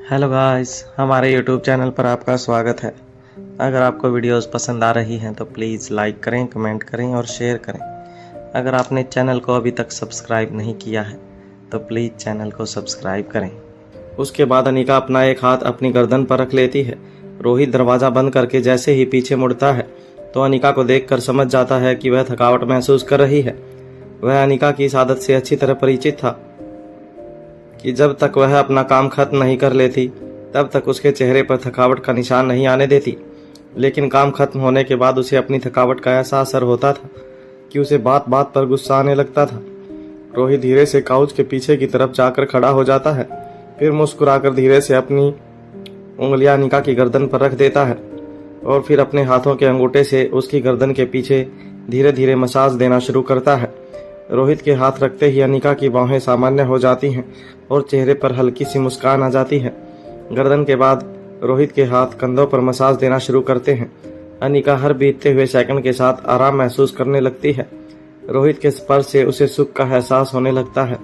Hello guys, हमारे YouTube channel पर आपका स्वागत है। अगर आपको वीडियोस पसंद आ रही हैं तो प्लीज़ लाइक करें, कमेंट करें और शेयर करें। अगर आपने चैनल को अभी तक सब्सक्राइब नहीं किया है तो प्लीज़ चैनल को सब्सक्राइब करें। उसके बाद अनिका अपना एक हाथ अपनी गर्दन पर रख लेती है। रोहित दरवाज़ा बंद करके जैसे ही पीछे मुड़ता है तो अनिका को देखकर समझ जाता है कि वह थकावट महसूस कर रही है। वह अनिका की इस आदत से अच्छी तरह परिचित था कि जब तक वह अपना काम खत्म नहीं कर लेती तब तक उसके चेहरे पर थकावट का निशान नहीं आने देती। लेकिन काम खत्म होने के बाद उसे अपनी थकावट का ऐसा असर होता था कि उसे बात बात पर गुस्सा आने लगता था। रोहित धीरे से काउच के पीछे की तरफ जाकर खड़ा हो जाता है, फिर मुस्कुराकर धीरे से अपनी उंगलियां अनिका की गर्दन पर रख देता है और फिर अपने हाथों के अंगूठे से उसकी गर्दन के पीछे धीरे धीरे मसाज देना शुरू करता है। रोहित के हाथ रखते ही अनिका की बाहें सामान्य हो जाती हैं और चेहरे पर हल्की सी मुस्कान आ जाती है। गर्दन के बाद रोहित के हाथ कंधों पर मसाज देना शुरू करते हैं। अनिका हर बीतते हुए सेकंड के साथ आराम महसूस करने लगती है। रोहित के स्पर्श से उसे सुख का एहसास होने लगता है।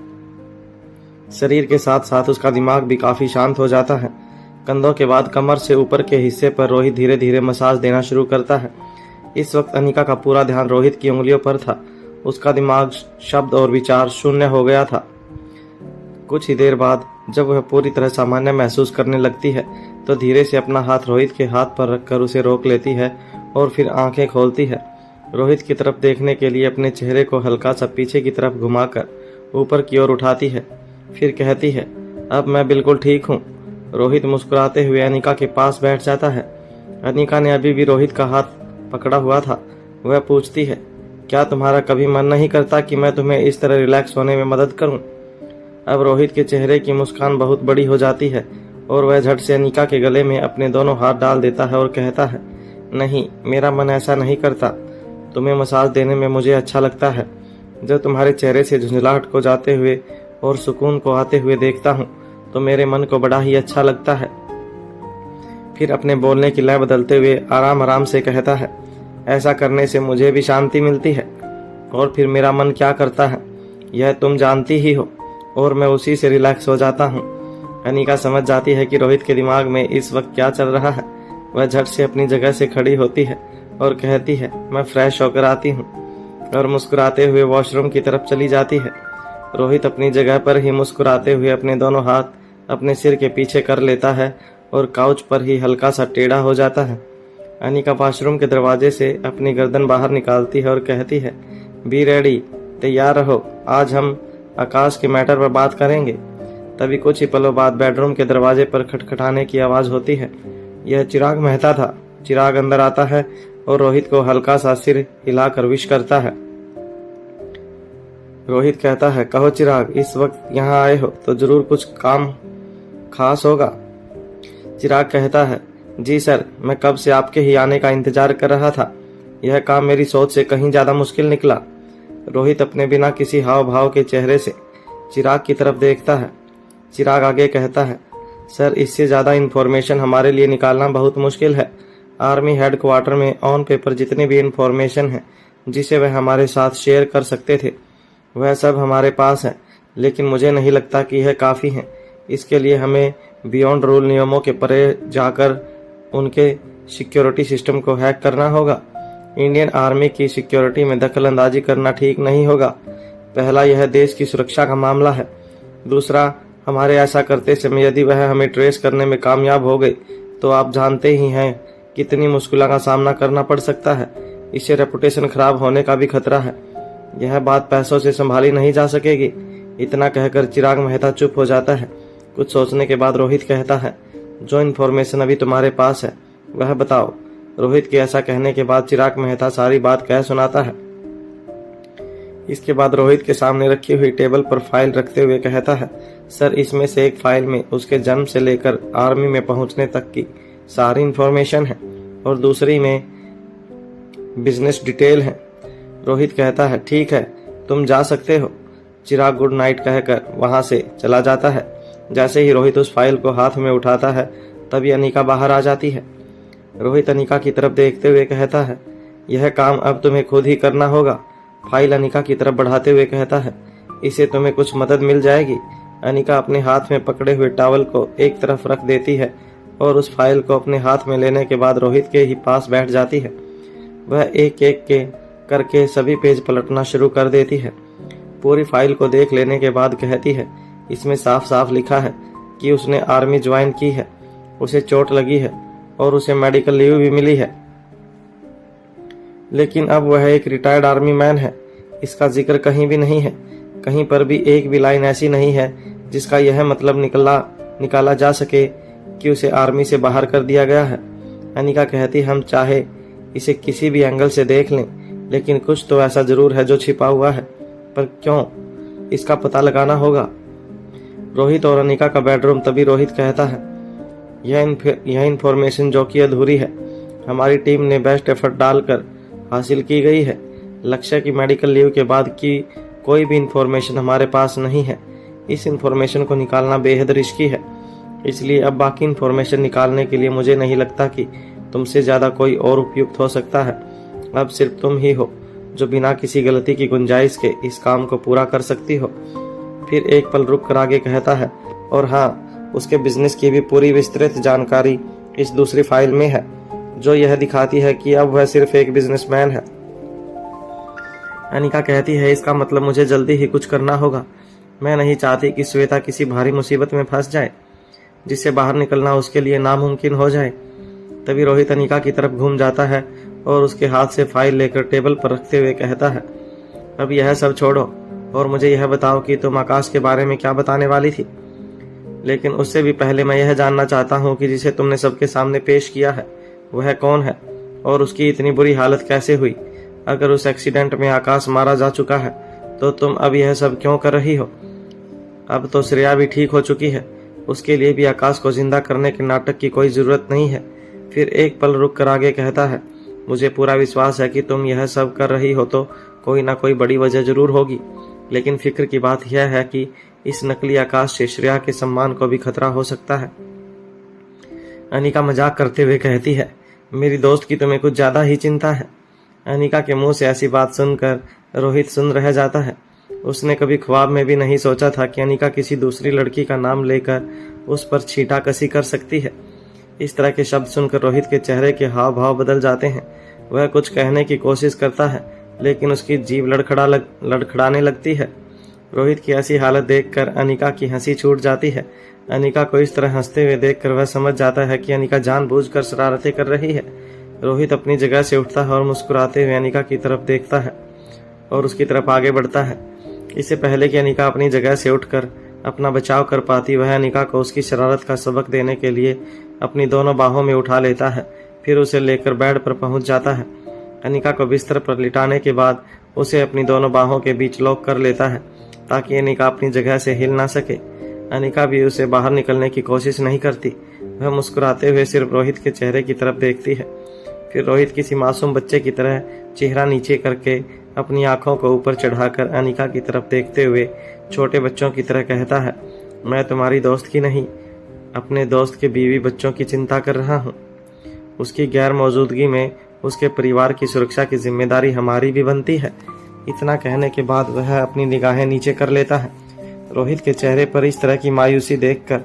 शरीर के साथ साथ उसका दिमाग भी काफी शांत हो जाता है। कंधों के बाद कमर से ऊपर के हिस्से पर रोहित धीरे धीरे मसाज देना शुरू करता है। इस वक्त अनिका का पूरा ध्यान रोहित की उंगलियों पर था। उसका दिमाग, शब्द और विचार शून्य हो गया था। कुछ ही देर बाद जब वह पूरी तरह सामान्य महसूस करने लगती है तो धीरे से अपना हाथ रोहित के हाथ पर रखकर उसे रोक लेती है और फिर आंखें खोलती है। रोहित की तरफ देखने के लिए अपने चेहरे को हल्का सा पीछे की तरफ घुमाकर ऊपर की ओर उठाती है। फिर कहती है, अब मैं बिल्कुल ठीक हूँ। रोहित मुस्कुराते हुए अनिका के पास बैठ जाता है। अनिका ने अभी भी रोहित का हाथ पकड़ा हुआ था। वह पूछती है, क्या तुम्हारा कभी मन नहीं करता कि मैं तुम्हें इस तरह रिलैक्स होने में मदद करूं? अब रोहित के चेहरे की मुस्कान बहुत बड़ी हो जाती है और वह झट से अनिका के गले में अपने दोनों हाथ डाल देता है और कहता है, नहीं, मेरा मन ऐसा नहीं करता। तुम्हें मसाज देने में मुझे अच्छा लगता है। जब तुम्हारे चेहरे से झुंझलाहट को जाते हुए और सुकून को आते हुए देखता हूँ तो मेरे मन को बड़ा ही अच्छा लगता है। फिर अपने बोलने की लय बदलते हुए आराम आराम से कहता है, ऐसा करने से मुझे भी शांति मिलती है और फिर मेरा मन क्या करता है यह तुम जानती ही हो और मैं उसी से रिलैक्स हो जाता हूँ। अनिका समझ जाती है कि रोहित के दिमाग में इस वक्त क्या चल रहा है। वह झट से अपनी जगह से खड़ी होती है और कहती है, मैं फ्रेश होकर आती हूँ, और मुस्कुराते हुए वॉशरूम की तरफ चली जाती है। रोहित अपनी जगह पर ही मुस्कुराते हुए अपने दोनों हाथ अपने सिर के पीछे कर लेता है और काउच पर ही हल्का सा टेढ़ा हो जाता है। अनिका वॉशरूम के दरवाजे से अपनी गर्दन बाहर निकालती है और कहती है, बी रेडी, तैयार रहो, आज हम आकाश के मैटर पर बात करेंगे। तभी कुछ ही पलों बाद बेडरूम के दरवाजे पर खटखटाने की आवाज होती है। यह चिराग मेहता था। चिराग अंदर आता है और रोहित को हल्का सा सिर हिलाकर विश करता है। रोहित कहता है, कहो चिराग, इस वक्त यहाँ आए हो तो जरूर कुछ काम खास होगा। चिराग कहता है, जी सर, मैं कब से आपके ही आने का इंतजार कर रहा था। यह काम मेरी सोच से कहीं ज्यादा मुश्किल निकला। रोहित अपने बिना किसी हाव भाव के चेहरे से चिराग की तरफ देखता है। चिराग आगे कहता है, सर, इससे ज्यादा इन्फॉर्मेशन हमारे लिए निकालना बहुत मुश्किल है। आर्मी हेडक्वार्टर में ऑन पेपर जितनी भी इन्फॉर्मेशन है जिसे वह हमारे साथ शेयर कर सकते थे वह सब हमारे पास है, लेकिन मुझे नहीं लगता कि यह काफी है। इसके लिए हमें बियॉन्ड रूल नियमों के परे जाकर उनके सिक्योरिटी सिस्टम को हैक करना होगा। इंडियन आर्मी की सिक्योरिटी में दखल अंदाजी करना ठीक नहीं होगा। पहला, यह देश की सुरक्षा का मामला है। दूसरा, हमारे ऐसा करते समय यदि वह हमें ट्रेस करने में कामयाब हो गई तो आप जानते ही हैं कितनी मुश्किलों का सामना करना पड़ सकता है। इससे रेपुटेशन खराब होने का भी खतरा है। यह बात पैसों से संभाली नहीं जा सकेगी। इतना कहकर चिराग मेहता चुप हो जाता है। कुछ सोचने के बाद रोहित कहता है, जो इन्फॉर्मेशन अभी तुम्हारे पास है वह बताओ। रोहित के ऐसा कहने के बाद चिराग मेहता सारी बात कह सुनाता है। इसके बाद रोहित के सामने रखी हुई टेबल पर फाइल रखते हुए कहता है, सर, इसमें से एक फाइल में उसके जन्म से लेकर आर्मी में पहुंचने तक की सारी इन्फॉर्मेशन है और दूसरी में बिजनेस डिटेल है। रोहित कहता है, ठीक है, तुम जा सकते हो। चिराग गुड नाइट कहकर वहां से चला जाता है। जैसे ही रोहित उस फाइल को हाथ में उठाता है तभी अनिका बाहर आ जाती है। रोहित अनिका की तरफ देखते हुए कहता है, यह काम अब तुम्हें खुद ही करना होगा। फाइल अनिका की तरफ बढ़ाते हुए कहता है, इससे तुम्हें कुछ मदद मिल जाएगी। अनिका अपने हाथ में पकड़े हुए टॉवल को एक तरफ रख देती है और उस फाइल को अपने हाथ में लेने के बाद रोहित के ही पास बैठ जाती है। वह एक एक के करके सभी पेज पलटना शुरू कर देती है। पूरी फाइल को देख लेने के बाद कहती है, इसमें साफ साफ लिखा है कि उसने आर्मी ज्वाइन की है, उसे चोट लगी है और उसे मेडिकल लीव भी मिली है। लेकिन अब वह एक रिटायर्ड आर्मी मैन है। इसका जिक्र कहीं भी नहीं है। कहीं पर भी एक भी लाइन ऐसी नहीं है जिसका यह मतलब निकाला जा सके कि उसे आर्मी से बाहर कर दिया गया है। अनिका कहती, हम चाहे इसे किसी भी एंगल से देख लें, लेकिन कुछ तो ऐसा जरूर है जो छिपा हुआ है। पर क्यों, इसका पता लगाना होगा। रोहित और अनिका का बेडरूम। तभी रोहित कहता है, यह इन्फॉर्मेशन जो कि अधूरी है, हमारी टीम ने बेस्ट एफर्ट डालकर हासिल की गई है। लक्ष्य की मेडिकल लीव के बाद की कोई भी इन्फॉर्मेशन हमारे पास नहीं है। इस इन्फॉर्मेशन को निकालना बेहद रिस्की है, इसलिए अब बाकी इन्फॉर्मेशन निकालने के लिए मुझे नहीं लगता कि तुमसे ज़्यादा कोई और उपयुक्त हो सकता है। अब सिर्फ तुम ही हो जो बिना किसी गलती की गुंजाइश के इस काम को पूरा कर सकती हो। फिर एक पल रुक कर आगे कहता है, और हाँ, उसके बिजनेस की भी पूरी विस्तृत जानकारी इस दूसरी फाइल में है, जो यह दिखाती है कि अब वह सिर्फ एक बिजनेसमैन है। अनिका कहती है, इसका मतलब मुझे जल्दी ही कुछ करना होगा। मैं नहीं चाहती कि श्वेता किसी भारी मुसीबत में फंस जाए, जिससे बाहर निकलना उसके लिए नामुमकिन हो जाए। तभी रोहित अनिका की तरफ घूम जाता है और उसके हाथ से फाइल लेकर टेबल पर रखते हुए कहता है, अब यह सब छोड़ो और मुझे यह बताओ कि तुम आकाश के बारे में क्या बताने वाली थी। लेकिन उससे भी पहले मैं यह जानना चाहता हूँ कि जिसे तुमने सबके सामने पेश किया है वह कौन है और उसकी इतनी बुरी हालत कैसे हुई। अगर उस एक्सीडेंट में आकाश मारा जा चुका है तो तुम अब यह सब क्यों कर रही हो। अब तो श्रेया भी ठीक हो चुकी है, उसके लिए भी आकाश को जिंदा करने के नाटक की कोई जरूरत नहीं है। फिर एक पल रुक कर आगे कहता है, मुझे पूरा विश्वास है कि तुम यह सब कर रही हो तो कोई ना कोई बड़ी वजह जरूर होगी, लेकिन फिक्र की बात यह है कि इस नकली आकाश से श्रेया के सम्मान को भी खतरा हो सकता है। अनिका मजाक करते हुए कहती है, मेरी दोस्त की तुम्हें कुछ ज्यादा ही चिंता है। अनिका के मुंह से ऐसी बात सुनकर रोहित सुन रह जाता है। उसने कभी ख्वाब में भी नहीं सोचा था कि अनिका किसी दूसरी लड़की का नाम लेकर उस पर छींटाकसी कर सकती है। इस तरह के शब्द सुनकर रोहित के चेहरे के हाव भाव बदल जाते हैं। वह कुछ कहने की कोशिश करता है, लेकिन उसकी जीभ लड़खड़ाने लगती है। रोहित की ऐसी हालत देखकर अनिका की हंसी छूट जाती है। अनिका को इस तरह हंसते हुए देखकर वह समझ जाता है कि अनिका जानबूझकर शरारतें कर रही है। रोहित अपनी जगह से उठता है और मुस्कुराते हुए अनिका की तरफ देखता है और उसकी तरफ आगे बढ़ता है। इससे पहले कि अनिका अपनी जगह से उठकर अपना बचाव कर पाती, वह अनिका को उसकी शरारत का सबक देने के लिए अपनी दोनों बाहों में उठा लेता है। फिर उसे लेकर बेड पर पहुंच जाता है। अनिका को बिस्तर पर लिटाने के बाद उसे अपनी दोनों बाहों के बीच लॉक कर लेता है ताकि अनिका अपनी जगह से हिल ना सके। अनिका भी उसे बाहर निकलने की कोशिश नहीं करती। वह मुस्कुराते हुए सिर्फ रोहित के चेहरे की तरफ देखती है। फिर रोहित किसी मासूम बच्चे की तरह चेहरा नीचे करके अपनी आंखों को ऊपर चढ़ाकर अनिका की तरफ देखते हुए छोटे बच्चों की तरह कहता है, मैं तुम्हारी दोस्त की नहीं, अपने दोस्त के बीवी बच्चों की चिंता कर रहा हूँ। उसकी गैर मौजूदगी में उसके परिवार की सुरक्षा की जिम्मेदारी हमारी भी बनती है। इतना कहने के बाद वह अपनी निगाहें नीचे कर लेता है। रोहित के चेहरे पर इस तरह की मायूसी देखकर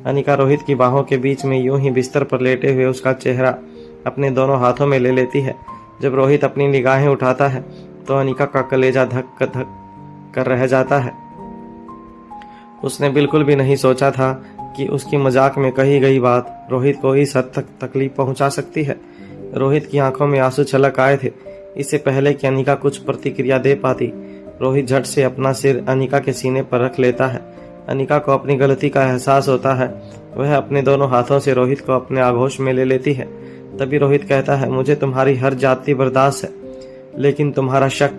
अनिका रोहित की बाहों के बीच में यूं ही बिस्तर पर लेटे हुए उसका चेहरा अपने दोनों हाथों में ले लेती है। जब रोहित अपनी निगाहें उठाता है तो अनिका का कलेजा धक धक कर रह जाता है। उसने बिल्कुल भी नहीं सोचा था कि उसकी मजाक में कही गई बात रोहित को इस हद तक तकलीफ पहुंचा सकती है। रोहित की आंखों में आंसू छलक आए थे। इससे पहले कि अनिका कुछ प्रतिक्रिया दे पाती, रोहित झट से अपना सिर अनिका के सीने पर रख लेता है। अनिका को अपनी गलती का एहसास होता है। वह अपने दोनों हाथों से रोहित को अपने आगोश में ले लेती है। तभी रोहित कहता है, मुझे तुम्हारी हर जाति बर्दाश्त है, लेकिन तुम्हारा शक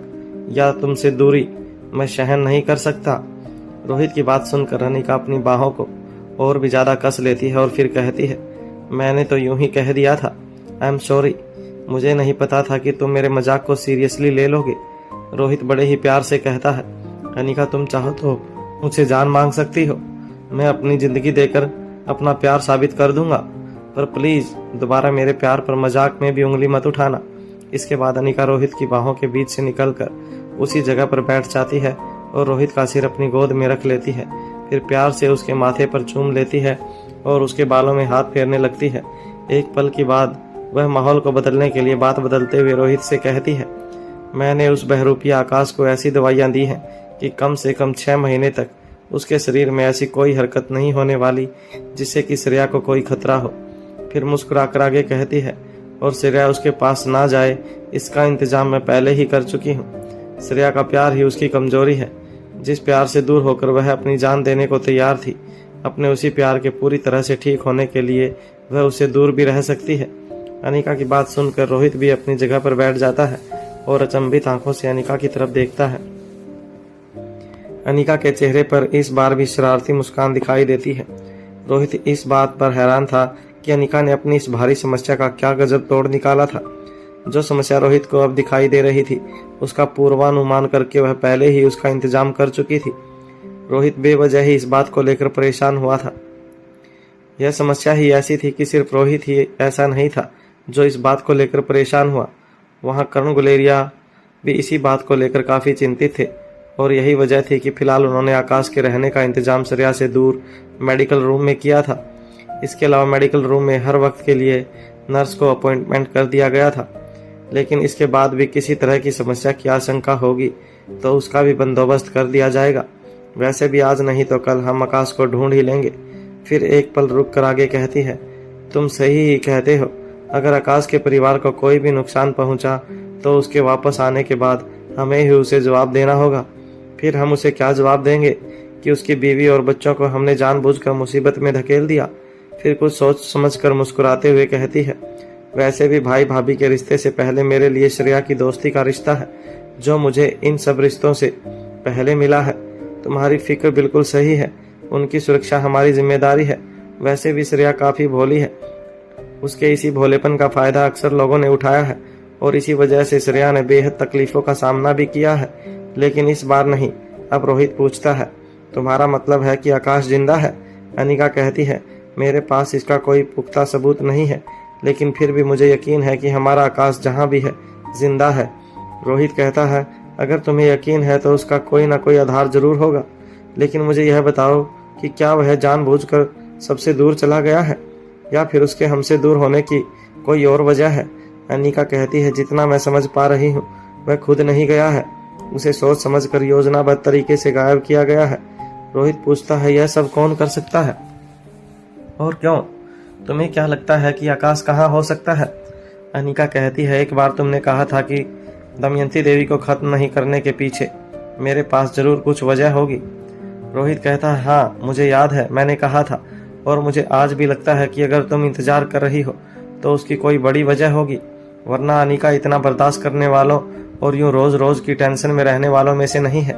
या तुमसे दूरी मैं सहन नहीं कर सकता। रोहित की बात सुनकर अनिका अपनी बाहों को और भी ज्यादा कस लेती है और फिर कहती है, मैंने तो यूं ही कह दिया था, आई एम सॉरी। मुझे नहीं पता था कि तुम मेरे मजाक को सीरियसली ले लोगे। रोहित बड़े ही प्यार से कहता है, अनिका तुम चाहो तो मुझसे जान मांग सकती हो, मैं अपनी जिंदगी देकर अपना प्यार साबित कर दूंगा, पर प्लीज दोबारा मेरे प्यार पर मजाक में भी उंगली मत उठाना। इसके बाद अनिका रोहित की बाहों के बीच से निकलकर उसी जगह पर बैठ जाती है और रोहित का सिर अपनी गोद में रख लेती है। फिर प्यार से उसके माथे पर चूम लेती है और उसके बालों में हाथ फेरने लगती है। एक पल के बाद वह माहौल को बदलने के लिए बात बदलते हुए रोहित से कहती है, मैंने उस बहरूपी आकाश को ऐसी दवाइयाँ दी हैं कि कम से कम 6 महीने तक उसके शरीर में ऐसी कोई हरकत नहीं होने वाली जिससे कि श्रेया को कोई खतरा हो। फिर मुस्कुरा कर आगे कहती है, और श्रेया उसके पास ना जाए इसका इंतजाम मैं पहले ही कर चुकी हूँ। श्रेया का प्यार ही उसकी कमजोरी है। जिस प्यार से दूर होकर वह अपनी जान देने को तैयार थी, अपने उसी प्यार के पूरी तरह से ठीक होने के लिए वह उससे दूर भी रह सकती है। अनिका की बात सुनकर रोहित भी अपनी जगह पर बैठ जाता है और अचंभित आंखों से अनिका की तरफ देखता है। अनिका के चेहरे पर इस बार भी शरारती मुस्कान दिखाई देती है। रोहित इस बात पर हैरान था कि अनिका ने अपनी इस भारी समस्या का क्या गजब तोड़ निकाला था। जो समस्या रोहित को अब दिखाई दे रही थी उसका पूर्वानुमान करके वह पहले ही उसका इंतजाम कर चुकी थी। रोहित बेवजह ही इस बात को लेकर परेशान हुआ था। यह समस्या ही ऐसी थी कि सिर्फ रोहित ही ऐसा नहीं था जो इस बात को लेकर परेशान हुआ। वहाँ कर्ण गुलेरिया भी इसी बात को लेकर काफ़ी चिंतित थे और यही वजह थी कि फिलहाल उन्होंने आकाश के रहने का इंतजाम श्रेया से दूर मेडिकल रूम में किया था। इसके अलावा मेडिकल रूम में हर वक्त के लिए नर्स को अपॉइंटमेंट कर दिया गया था, लेकिन इसके बाद भी किसी तरह की समस्या की आशंका होगी तो उसका भी बंदोबस्त कर दिया जाएगा। वैसे भी आज नहीं तो कल हम आकाश को ढूंढ ही लेंगे। फिर एक पल रुक कर आगे कहती है, तुम सही ही कहते हो। अगर आकाश के परिवार को कोई भी नुकसान पहुंचा तो उसके वापस आने के बाद हमें ही उसे जवाब देना होगा। फिर हम उसे क्या जवाब देंगे कि उसकी बीवी और बच्चों को हमने जानबूझकर मुसीबत में धकेल दिया। फिर कुछ सोच समझकर मुस्कुराते हुए कहती है, वैसे भी भाई भाभी के रिश्ते से पहले मेरे लिए श्रेया की दोस्ती का रिश्ता है जो मुझे इन सब रिश्तों से पहले मिला है। तुम्हारी फिक्र बिल्कुल सही है, उनकी सुरक्षा हमारी जिम्मेदारी है। वैसे भी श्रेया काफ़ी भोली है, उसके इसी भोलेपन का फ़ायदा अक्सर लोगों ने उठाया है और इसी वजह से श्रेया ने बेहद तकलीफ़ों का सामना भी किया है, लेकिन इस बार नहीं। अब रोहित पूछता है, तुम्हारा मतलब है कि आकाश जिंदा है? अनिका कहती है, मेरे पास इसका कोई पुख्ता सबूत नहीं है, लेकिन फिर भी मुझे यकीन है कि हमारा आकाश जहाँ भी है जिंदा है। रोहित कहता है, अगर तुम्हें यकीन है तो उसका कोई ना कोई आधार जरूर होगा, लेकिन मुझे यह बताओ कि क्या वह जानबूझकर सबसे दूर चला गया है या फिर उसके हमसे दूर होने की कोई और वजह है? अनिका कहती है, जितना मैं समझ पा रही हूँ वह खुद नहीं गया है, उसे सोच समझकर योजनाबद्ध तरीके से गायब किया गया है। रोहित पूछता है, यह सब कौन कर सकता है और क्यों? तुम्हें क्या लगता है कि आकाश कहाँ हो सकता है? अनिका कहती है, एक बार तुमने कहा था कि दमयंती देवी को खत्म नहीं करने के पीछे मेरे पास जरूर कुछ वजह होगी। रोहित कहता है, हाँ मुझे याद है, मैंने कहा था, और मुझे आज भी लगता है कि अगर तुम इंतजार कर रही हो तो उसकी कोई बड़ी वजह होगी, वरना अनिका इतना बर्दाश्त करने वालों और यूं रोज रोज की टेंशन में रहने वालों में से नहीं है।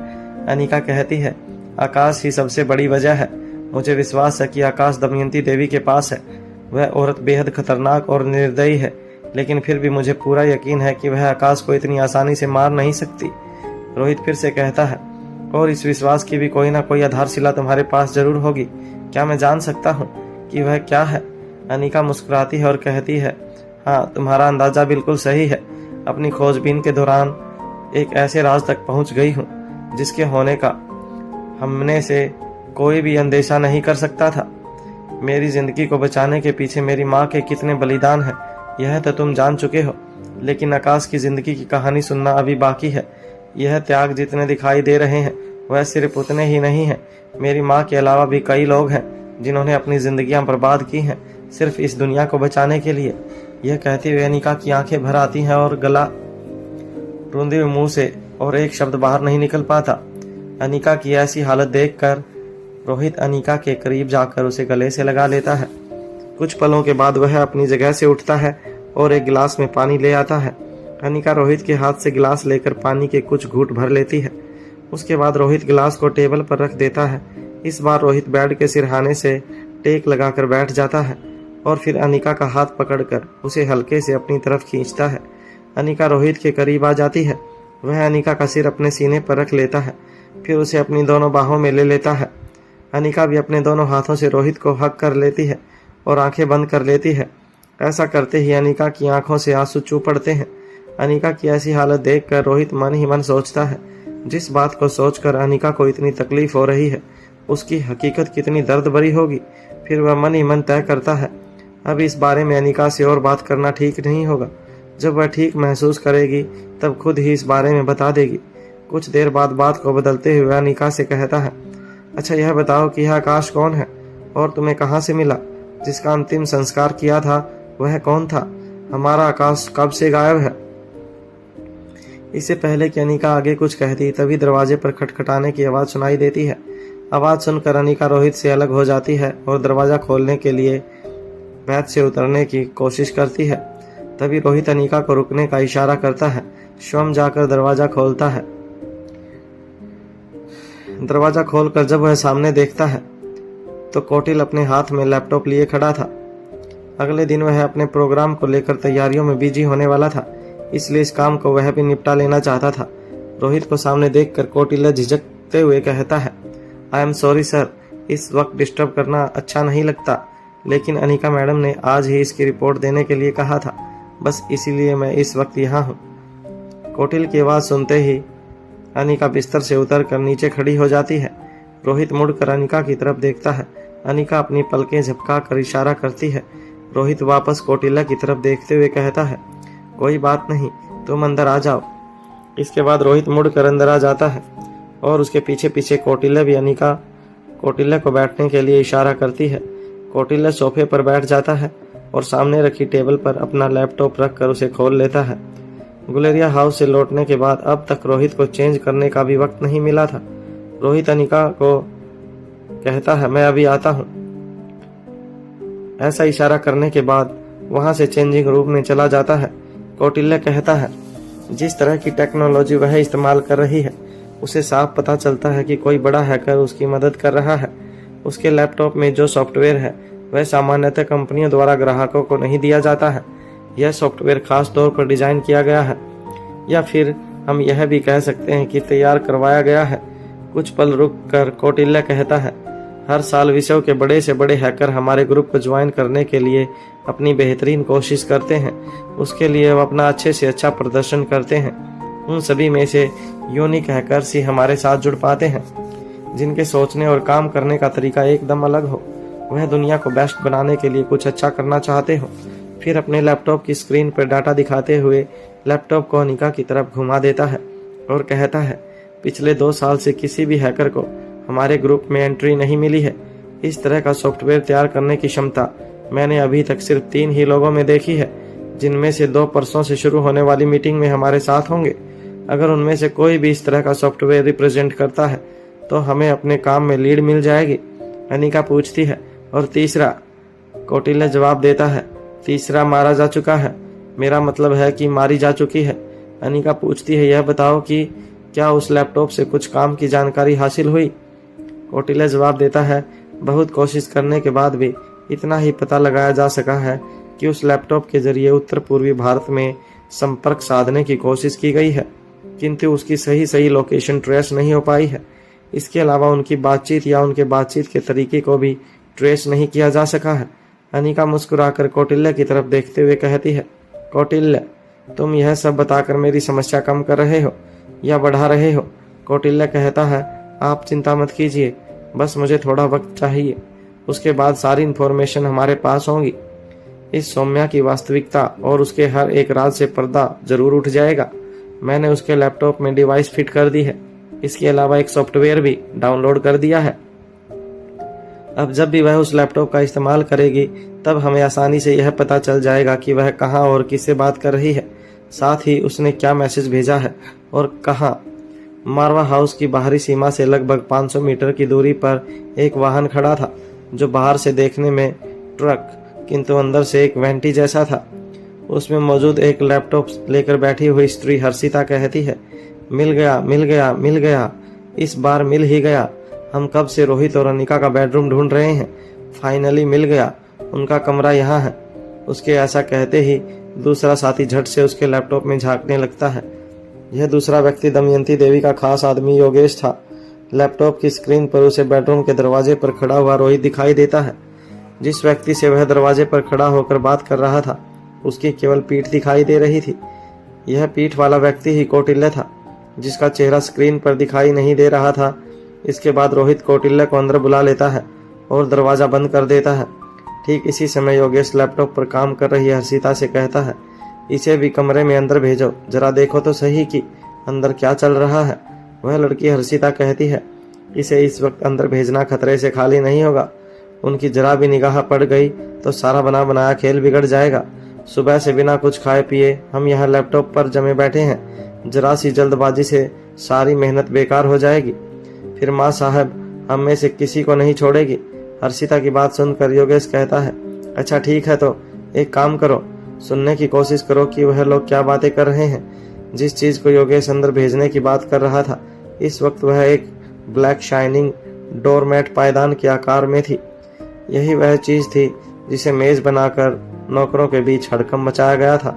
अनिका कहती है, आकाश ही सबसे बड़ी वजह है। मुझे विश्वास है कि आकाश दमयंती देवी के पास है। वह औरत बेहद खतरनाक और निर्दयी है, लेकिन फिर भी मुझे पूरा यकीन है कि वह आकाश को इतनी आसानी से मार नहीं सकती। रोहित फिर से कहता है, और इस विश्वास की भी कोई ना कोई आधारशिला तुम्हारे पास जरूर होगी। क्या मैं जान सकता हूँ कि वह क्या है? अनिका मुस्कुराती है और कहती है, हाँ तुम्हारा अंदाजा बिल्कुल सही है। अपनी खोजबीन के दौरान एक ऐसे राज तक पहुँच गई हूँ जिसके होने का हमने से कोई भी अंदेशा नहीं कर सकता था। मेरी जिंदगी को बचाने के पीछे मेरी माँ के कितने बलिदान हैं यह तो तुम जान चुके हो, लेकिन आकाश की जिंदगी की कहानी सुनना अभी बाकी है। यह त्याग जितने दिखाई दे रहे हैं वह सिर्फ उतने ही नहीं हैं। मेरी माँ के अलावा भी कई लोग हैं जिन्होंने अपनी जिंदगियां बर्बाद की हैं सिर्फ इस दुनिया को बचाने के लिए। यह कहते हुए अनिका की आंखें भर आती हैं और गला रूंधे हुए मुंह से और एक शब्द बाहर नहीं निकल पाता। अनिका की ऐसी हालत देखकर रोहित अनिका के करीब जाकर उसे गले से लगा लेता है। कुछ पलों के बाद वह अपनी जगह से उठता है और एक गिलास में पानी ले आता है। अनिका रोहित के हाथ से गिलास लेकर पानी के कुछ घूंट भर लेती है। उसके बाद रोहित गिलास को टेबल पर रख देता है। इस बार रोहित बेड के सिरहाने से टेक लगाकर बैठ जाता है और फिर अनिका का हाथ पकड़कर उसे हल्के से अपनी तरफ खींचता है। अनिका रोहित के करीब आ जाती है। वह अनिका का सिर अपने सीने पर रख लेता है, फिर उसे अपनी दोनों बाहों में ले लेता है। अनिका भी अपने दोनों हाथों से रोहित को हक कर लेती है और आंखें बंद कर लेती है। ऐसा करते ही अनिका की आंखों से आंसू चूह पड़ते हैं। अनिका की ऐसी हालत देखकर रोहित मन ही मन सोचता है, जिस बात को सोचकर अनिका को इतनी तकलीफ हो रही है उसकी हकीकत कितनी दर्द भरी होगी। फिर वह मन ही मन तय करता है, अब इस बारे में अनिका से और बात करना ठीक नहीं होगा। जब वह ठीक महसूस करेगी तब खुद ही इस बारे में बता देगी। कुछ देर बाद बात को बदलते हुए अनिका से कहता है, अच्छा यह बताओ कि यह आकाश कौन है और तुम्हें कहाँ से मिला? जिसका अंतिम संस्कार किया था वह कौन था? हमारा आकाश कब से गायब है? इससे पहले कि अनिका आगे कुछ कहती तभी दरवाजे पर खटखटाने की आवाज़ सुनाई देती है। आवाज़ सुनकर अनिका रोहित से अलग हो जाती है और दरवाज़ा खोलने के लिए बैत से उतरने की कोशिश करती है। तभी रोहित अनिका को रुकने का इशारा करता है। शिवम जाकर दरवाज़ा खोलता है। दरवाज़ा खोलकर जब वह सामने देखता है तो कौटिल अपने हाथ में लैपटॉप लिए खड़ा था। अगले दिन वह अपने प्रोग्राम को लेकर तैयारियों में बिजी होने वाला था, इसलिए इस काम को वह भी निपटा लेना चाहता था। रोहित को सामने देखकर कौटिल्य झिझकते हुए कहता है, आई एम सॉरी सर, इस वक्त डिस्टर्ब करना अच्छा नहीं लगता, लेकिन अनिका मैडम ने आज ही इसकी रिपोर्ट देने के लिए कहा था, बस इसीलिए मैं इस वक्त यहाँ हूँ। कौटिल की आवाज़ सुनते ही अनिका बिस्तर से उतरकर नीचे खड़ी हो जाती है। रोहित मुड़कर अनिका की तरफ देखता है। अनिका अपनी पलकें झपका कर इशारा करती है। रोहित वापस कौटिल्य की तरफ देखते हुए कहता है, कोई बात नहीं, तुम अंदर आ जाओ। इसके बाद रोहित मुड़कर अंदर आ जाता है और उसके पीछे पीछे कौटिल्य भी अनिका कौटिल्य को बैठने के लिए इशारा करती है। कौटिल्य सोफे पर बैठ जाता है और सामने रखी टेबल पर अपना लैपटॉप रखकर उसे खोल लेता है। गुलेरिया हाउस से लौटने के बाद अब तक रोहित को चेंज करने का भी वक्त नहीं मिला था। रोहित अनिका को कहता है, मैं अभी आता हूँ। ऐसा इशारा करने के बाद वहां से चेंजिंग रूम में चला जाता है। कौटिल्य कहता है, जिस तरह की टेक्नोलॉजी वह इस्तेमाल कर रही है उसे साफ पता चलता है कि कोई बड़ा हैकर उसकी मदद कर रहा है। उसके लैपटॉप में जो सॉफ्टवेयर है वह सामान्यतः कंपनियों द्वारा ग्राहकों को नहीं दिया जाता है। यह सॉफ्टवेयर खास तौर पर डिजाइन किया गया है, या फिर हम यह भी कह सकते हैं कि तैयार करवाया गया है। कुछ पल रुक कर कौटिल्य कहता है, हर साल विश्व के बड़े से बड़े हैकर हमारे ग्रुप को ज्वाइन करने के लिए अपनी बेहतरीन कोशिश करते हैं। उसके लिए वह अपना अच्छे से अच्छा प्रदर्शन करते हैं। उन सभी में से यूनिक हैकर्स ही हमारे साथ जुड़ पाते हैं, जिनके सोचने और काम करने का तरीका एकदम अलग हो। वह दुनिया को बेस्ट बनाने के लिए कुछ अच्छा करना चाहते हो। फिर अपने लैपटॉप की स्क्रीन पर डाटा दिखाते हुए लैपटॉप को अनिका की तरफ घुमा देता है और कहता है, पिछले 2 साल से किसी भी हैकर को हमारे ग्रुप में एंट्री नहीं मिली है। इस तरह का सॉफ्टवेयर तैयार करने की क्षमता मैंने अभी तक सिर्फ 3 ही लोगों में देखी है, जिनमें से 2 परसों से शुरू होने वाली मीटिंग में हमारे साथ होंगे। अगर उनमें से कोई भी इस तरह का सॉफ्टवेयर रिप्रेजेंट करता है तो हमें अपने काम में लीड मिल जाएगी। अनिका पूछती है, और तीसरा? कौटिल्य जवाब देता है, तीसरा मारा जा चुका है। मेरा मतलब है कि मारी जा चुकी है। अनिका पूछती है, यह बताओ कि क्या उस लैपटॉप से कुछ काम की जानकारी हासिल हुई? कौटिल्य जवाब देता है, बहुत कोशिश करने के बाद भी इतना ही पता लगाया जा सका है कि उस लैपटॉप के जरिए उत्तर पूर्वी भारत में संपर्क साधने की कोशिश की गई है, किंतु उसकी सही लोकेशन ट्रेस नहीं हो पाई है। इसके अलावा उनकी बातचीत या उनके बातचीत के तरीके को भी ट्रेस नहीं किया जा सका है। अनिका मुस्कुराकर कौटिल्य की तरफ देखते हुए कहती है, कौटिल्य, तुम यह सब बताकर मेरी समस्या कम कर रहे हो या बढ़ा रहे हो? कौटिल्य कहता है, आप चिंता मत कीजिए, बस मुझे थोड़ा वक्त चाहिए, उसके बाद सारी इन्फॉर्मेशन हमारे पास होगी। इस सौम्या की वास्तविकता और उसके हर एक राज से पर्दा जरूर उठ जाएगा। मैंने उसके लैपटॉप में डिवाइस फिट कर दी है, इसके अलावा एक सॉफ्टवेयर भी डाउनलोड कर दिया है। अब जब भी वह उस लैपटॉप का इस्तेमाल करेगी तब हमें आसानी से यह पता चल जाएगा कि वह कहाँ और किससे बात कर रही है, साथ ही उसने क्या मैसेज भेजा है और कहाँ। मारवा हाउस की बाहरी सीमा से लगभग 500 मीटर की दूरी पर एक वाहन खड़ा था, जो बाहर से देखने में ट्रक किंतु अंदर से एक वेंटी जैसा था। उसमें मौजूद एक लैपटॉप लेकर बैठी हुई स्त्री हर्षिता कहती है, मिल गया मिल गया मिल गया, इस बार मिल ही गया। हम कब से रोहित और अनिका का बेडरूम ढूंढ रहे हैं, फाइनली मिल गया, उनका कमरा यहाँ है। उसके ऐसा कहते ही दूसरा साथी झट से उसके लैपटॉप में झांकने लगता है। यह दूसरा व्यक्ति दमयंती देवी का खास आदमी योगेश था। लैपटॉप की स्क्रीन पर उसे बेडरूम के दरवाजे पर खड़ा हुआ रोहित दिखाई देता है। जिस व्यक्ति से वह दरवाजे पर खड़ा होकर बात कर रहा था उसकी केवल पीठ दिखाई दे रही थी। यह पीठ वाला व्यक्ति ही कौटिल्य था, जिसका चेहरा स्क्रीन पर दिखाई नहीं दे रहा था। इसके बाद रोहित कौटिल्य को अंदर बुला लेता है और दरवाज़ा बंद कर देता है। ठीक इसी समय योगेश लैपटॉप पर काम कर रही हर्षिता से कहता है, इसे भी कमरे में अंदर भेजो, जरा देखो तो सही कि अंदर क्या चल रहा है। वह लड़की हर्षिता कहती है, इसे इस वक्त अंदर भेजना खतरे से खाली नहीं होगा। उनकी जरा भी निगाह पड़ गई तो सारा बना बनाया खेल बिगड़ जाएगा। सुबह से बिना कुछ खाए पिए हम यहाँ लैपटॉप पर जमे बैठे हैं, जरा सी जल्दबाजी से सारी मेहनत बेकार हो जाएगी। फिर माँ साहब हम में से किसी को नहीं छोड़ेगी। हर्षिता की बात सुनकर योगेश कहता है, अच्छा ठीक है, तो एक काम करो, सुनने की कोशिश करो कि वह लोग क्या बातें कर रहे हैं। जिस चीज़ को योगेश अंदर भेजने की बात कर रहा था, इस वक्त वह एक ब्लैक शाइनिंग डोरमैट पायदान के आकार में थी। यही वह चीज़ थी जिसे मेज बनाकर नौकरों के बीच हड़कंप मचाया गया था।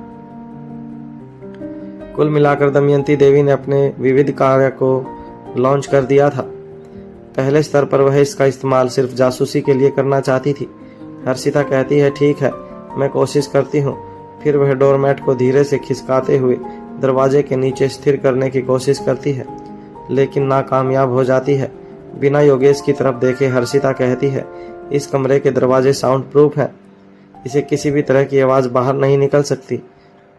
कुल मिलाकर दमयंती देवी ने अपने विविध कार्य को लॉन्च कर दिया था। पहले स्तर पर वह इसका इस्तेमाल सिर्फ जासूसी के लिए करना चाहती थी। हर्षिता कहती है, ठीक है, मैं कोशिश करती हूँ। फिर वह डोरमैट को धीरे से खिसकाते हुए दरवाजे के नीचे स्थिर करने की कोशिश करती है, लेकिन नाकामयाब हो जाती है। बिना योगेश की तरफ देखे हर्षिता कहती है, इस कमरे के दरवाजे साउंड प्रूफ हैं, इसे किसी भी तरह की आवाज़ बाहर नहीं निकल सकती।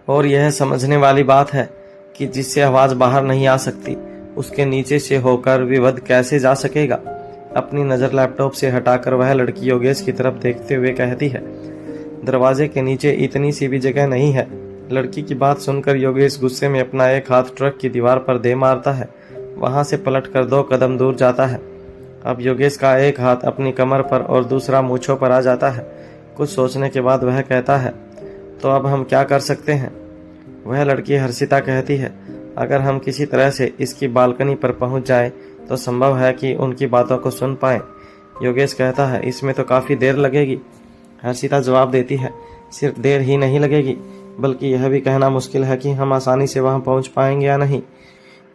और यह समझने वाली बात है कि जिससे आवाज़ बाहर नहीं आ सकती, उसके नीचे से होकर विवध कैसे जा सकेगा। अपनी नज़र लैपटॉप से हटाकर वह लड़की योगेश की तरफ देखते हुए कहती है, दरवाजे के नीचे इतनी सी भी जगह नहीं है। लड़की की बात सुनकर योगेश गुस्से में अपना एक हाथ ट्रक की दीवार पर दे मारता है, वहां से पलटकर 2 कदम दूर जाता है। अब योगेश का एक हाथ अपनी कमर पर और दूसरा मूंछों पर आ जाता है। कुछ सोचने के बाद वह कहता है, तो अब हम क्या कर सकते हैं। वह लड़की हर्षिता कहती है, अगर हम किसी तरह से इसकी बालकनी पर पहुंच जाएं तो संभव है कि उनकी बातों को सुन पाएं। योगेश कहता है, इसमें तो काफ़ी देर लगेगी। हर्षिता जवाब देती है, सिर्फ देर ही नहीं लगेगी, बल्कि यह भी कहना मुश्किल है कि हम आसानी से वहां पहुंच पाएंगे या नहीं।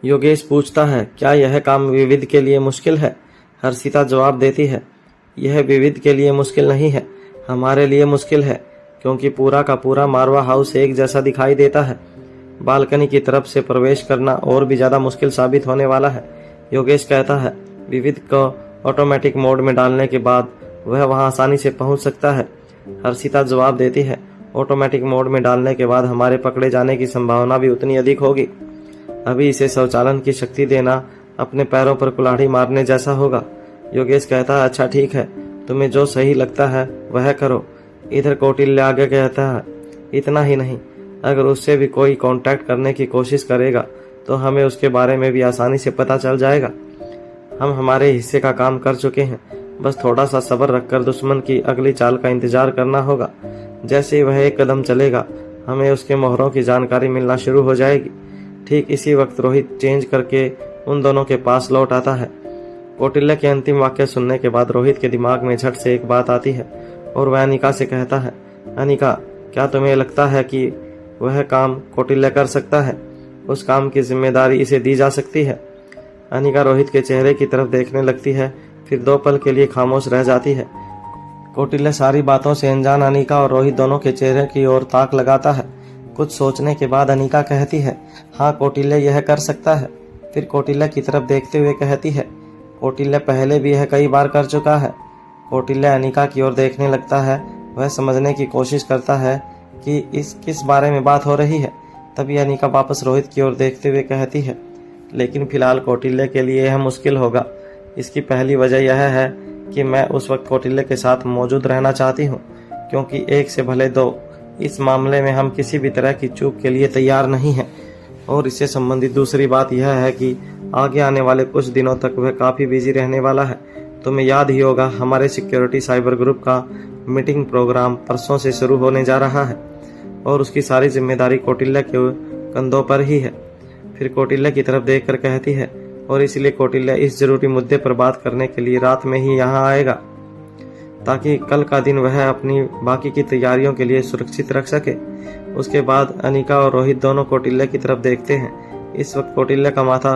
योगेश पूछता है, क्या यह काम विविध के लिए मुश्किल है। हर्षिता जवाब देती है, यह विविध के लिए मुश्किल नहीं है, हमारे लिए मुश्किल है, क्योंकि पूरा का पूरा मारवा हाउस एक जैसा दिखाई देता है। बालकनी की तरफ से प्रवेश करना और भी ज़्यादा मुश्किल साबित होने वाला है। योगेश कहता है, विविध को ऑटोमेटिक मोड में डालने के बाद वह वहां आसानी से पहुंच सकता है। हर्षिता जवाब देती है, ऑटोमेटिक मोड में डालने के बाद हमारे पकड़े जाने की संभावना भी उतनी अधिक होगी। अभी इसे स्वचालन की शक्ति देना अपने पैरों पर कुल्हाड़ी मारने जैसा होगा। योगेश कहता है, अच्छा ठीक है, तुम्हें जो सही लगता है वह करो। इधर कौटिल्य आगे कहता है, इतना ही नहीं, अगर उससे भी कोई कांटेक्ट करने की कोशिश करेगा तो हमें उसके बारे में भी आसानी से पता चल जाएगा। हम हमारे हिस्से का काम कर चुके हैं, बस थोड़ा सा सब्र रखकर दुश्मन की अगली चाल का इंतजार करना होगा। जैसे ही वह एक कदम चलेगा, हमें उसके मोहरों की जानकारी मिलना शुरू हो जाएगी। ठीक इसी वक्त रोहित चेंज करके उन दोनों के पास लौट आता है। कौटिल्य के अंतिम वाक्य सुनने के बाद रोहित के दिमाग में झट से एक बात आती है और वह अनिका से कहता है, अनिका, क्या तुम्हें लगता है कि वह काम कौटिल्य कर सकता है? उस काम की जिम्मेदारी इसे दी जा सकती है? अनिका रोहित के चेहरे की तरफ देखने लगती है, फिर 2 पल के लिए खामोश रह जाती है। कौटिल्य सारी बातों से अनजान अनिका और रोहित दोनों के चेहरे की ओर ताक लगाता है। कुछ सोचने के बाद अनिका कहती है, हाँ, कौटिल्य यह कर सकता है। फिर कौटिल्य की तरफ देखते हुए कहती है, कौटिल्य पहले भी यह कई बार कर चुका है। कौटिल्य अनिका की ओर देखने लगता है। वह समझने की कोशिश करता है कि इस किस बारे में बात हो रही है। तभी अनिका वापस रोहित की ओर देखते हुए कहती है, लेकिन फिलहाल कौटिल्य के लिए यह मुश्किल होगा। इसकी पहली वजह यह है कि मैं उस वक्त कौटिल्य के साथ मौजूद रहना चाहती हूँ, क्योंकि 1 से भले 2, इस मामले में हम किसी भी तरह की चूक के लिए तैयार नहीं हैं। और इससे संबंधित दूसरी बात यह है कि आगे आने वाले कुछ दिनों तक वह काफ़ी बिजी रहने वाला है। तुम्हें याद ही होगा, हमारे सिक्योरिटी साइबर ग्रुप का मीटिंग प्रोग्राम परसों से शुरू होने जा रहा है और उसकी सारी जिम्मेदारी कौटिल्य के कंधों पर ही है। फिर कौटिल्य की तरफ देखकर कहती है, और इसलिए कौटिल्य इस जरूरी मुद्दे पर बात करने के लिए रात में ही यहाँ आएगा, ताकि कल का दिन वह अपनी बाकी की तैयारियों के लिए सुरक्षित रख सके। उसके बाद अनिका और रोहित दोनों कौटिल्य की तरफ देखते हैं। इस वक्त कौटिल्य का माथा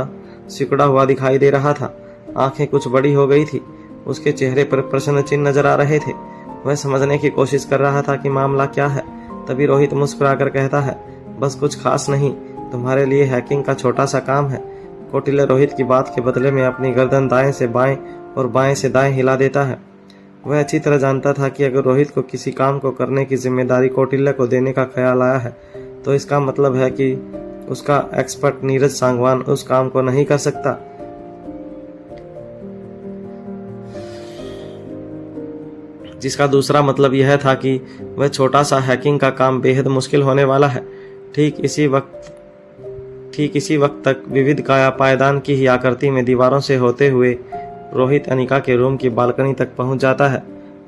सिकुड़ा हुआ दिखाई दे रहा था, आंखें कुछ बड़ी हो गई थी, उसके चेहरे पर प्रश्न चिन्ह नजर आ रहे थे। वह समझने की कोशिश कर रहा था कि मामला क्या है। तभी रोहित मुस्कुराकर कहता है, बस कुछ खास नहीं, तुम्हारे लिए हैकिंग का छोटा सा काम है। कौटिल्य रोहित की बात के बदले में अपनी गर्दन दाएं से बाएं और बाएं से दाएं हिला देता है। वह अच्छी तरह जानता था कि अगर रोहित को किसी काम को करने की जिम्मेदारी कौटिल्य को देने का ख्याल आया है तो इसका मतलब है कि उसका एक्सपर्ट नीरज सांगवान उस काम को नहीं कर सकता। जिसका दूसरा मतलब यह था कि वह छोटा सा हैकिंग का काम बेहद मुश्किल होने वाला है। ठीक इसी वक्त तक विविध काया पायदान की ही आकृति में दीवारों से होते हुए रोहित अनिका के रूम की बालकनी तक पहुंच जाता है।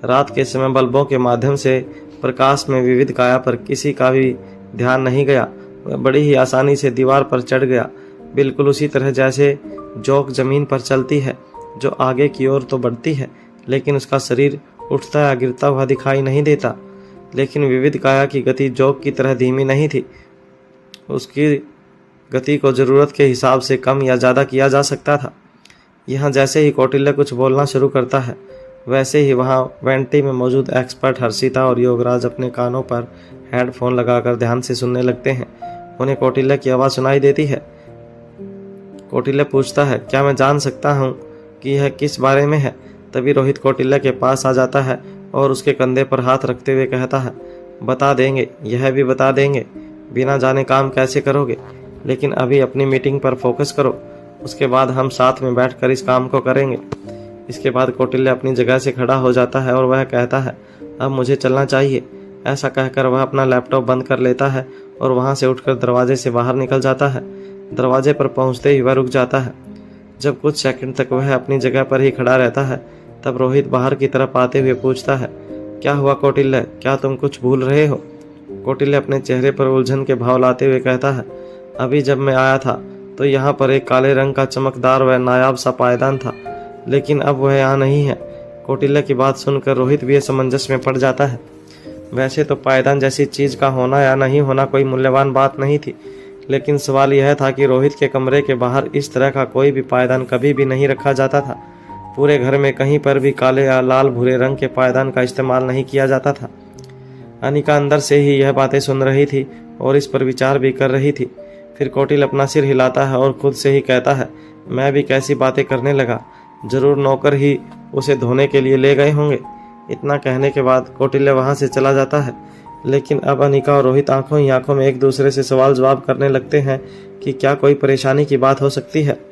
रात के समय बल्बों के माध्यम से प्रकाश में विविध काया पर किसी का भी ध्यान नहीं गया। वह बड़ी ही आसानी से दीवार पर चढ़ गया, बिल्कुल उसी तरह जैसे जोक जमीन पर चलती है, जो आगे की ओर तो बढ़ती है लेकिन उसका शरीर उठता या गिरता हुआ दिखाई नहीं देता। लेकिन विविध काया की गति जोक की तरह धीमी नहीं थी। उसकी गति को जरूरत के हिसाब से कम या ज़्यादा किया जा सकता था। यहाँ जैसे ही कौटिल्य कुछ बोलना शुरू करता है वैसे ही वहाँ वेंटी में मौजूद एक्सपर्ट हर्षिता और योगराज अपने कानों पर हेडफोन लगाकर ध्यान से सुनने लगते हैं। उन्हें कौटिल्य की आवाज़ सुनाई देती है। कौटिल्य पूछता है, क्या मैं जान सकता हूँ कि यह किस बारे में है? तभी रोहित कौटिल्य के पास आ जाता है और उसके कंधे पर हाथ रखते हुए कहता है, बता देंगे, यह भी बता देंगे। बिना जाने काम कैसे करोगे? लेकिन अभी अपनी मीटिंग पर फोकस करो, उसके बाद हम साथ में बैठकर इस काम को करेंगे। इसके बाद कौटिल्य अपनी जगह से खड़ा हो जाता है और वह कहता है, अब मुझे चलना चाहिए। ऐसा कहकर वह अपना लैपटॉप बंद कर लेता है और वहाँ से उठकर दरवाजे से बाहर निकल जाता है। दरवाजे पर पहुँचते ही वह रुक जाता है। जब कुछ सेकंड तक वह अपनी जगह पर ही खड़ा रहता है तब रोहित बाहर की तरफ आते हुए पूछता है, क्या हुआ कौटिल्य, क्या तुम कुछ भूल रहे हो? कौटिल्य अपने चेहरे पर उलझन के भाव लाते हुए कहता है, अभी जब मैं आया था तो यहाँ पर एक काले रंग का चमकदार व नायाब सा पायदान था, लेकिन अब वह यहाँ नहीं है। कौटिल्य की बात सुनकर रोहित भी असमंजस में पड़ जाता है। वैसे तो पायदान जैसी चीज का होना या नहीं होना कोई मूल्यवान बात नहीं थी, लेकिन सवाल यह था कि रोहित के कमरे के बाहर इस तरह का कोई भी पायदान कभी भी नहीं रखा जाता था। पूरे घर में कहीं पर भी काले या लाल भूरे रंग के पायदान का इस्तेमाल नहीं किया जाता था। अनिका अंदर से ही यह बातें सुन रही थी और इस पर विचार भी कर रही थी। फिर कौटिल्य अपना सिर हिलाता है और खुद से ही कहता है, मैं भी कैसी बातें करने लगा, जरूर नौकर ही उसे धोने के लिए ले गए होंगे। इतना कहने के बाद कौटिल्य वहाँ से चला जाता है। लेकिन अब अनिका और रोहित आंखों ही आंखों में एक दूसरे से सवाल जवाब करने लगते हैं कि क्या कोई परेशानी की बात हो सकती है।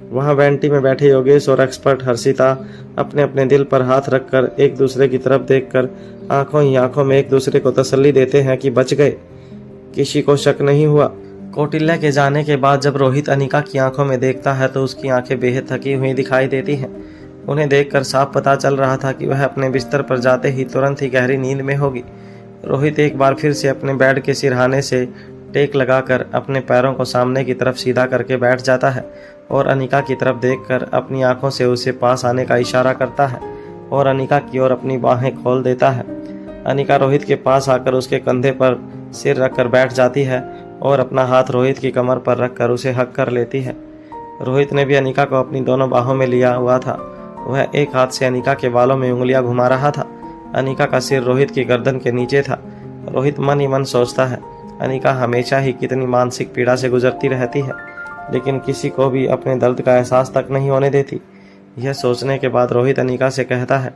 वहाँ वेंटी में बैठे योगेश और एक्सपर्ट हर्षिता अपने अपने दिल पर हाथ रखकर एक दूसरे की तरफ देखकर आंखों ही आंखों में एक दूसरे को तसल्ली देते हैं कि बच गए। किसी को शक नहीं हुआ। कौटिल्य के जाने के बाद जब रोहित अनिका की आंखों में देखता है तो उसकी आंखें बेहद थकी हुई दिखाई देती हैं। उन्हें देखकर साफ पता चल रहा था कि वह अपने बिस्तर पर जाते ही तुरंत ही गहरी नींद में होगी। रोहित एक बार फिर से अपने बेड के सिरहाने से टेक लगाकर अपने पैरों को सामने की तरफ सीधा करके बैठ जाता है और अनिका की तरफ देखकर अपनी आंखों से उसे पास आने का इशारा करता है और अनिका की ओर अपनी बाहें खोल देता है। अनिका रोहित के पास आकर उसके कंधे पर सिर रखकर बैठ जाती है और अपना हाथ रोहित की कमर पर रखकर उसे हक कर लेती है। रोहित ने भी अनिका को अपनी दोनों बाहों में लिया हुआ था। वह एक हाथ से अनिका के बालों में उंगलियां घुमा रहा था। अनिका का सिर रोहित की गर्दन के नीचे था। रोहित मन ही मन सोचता है, अनिका हमेशा ही कितनी मानसिक पीड़ा से गुजरती रहती है, लेकिन किसी को भी अपने दर्द का एहसास तक नहीं होने देती। यह सोचने के बाद रोहित अनिका से कहता है,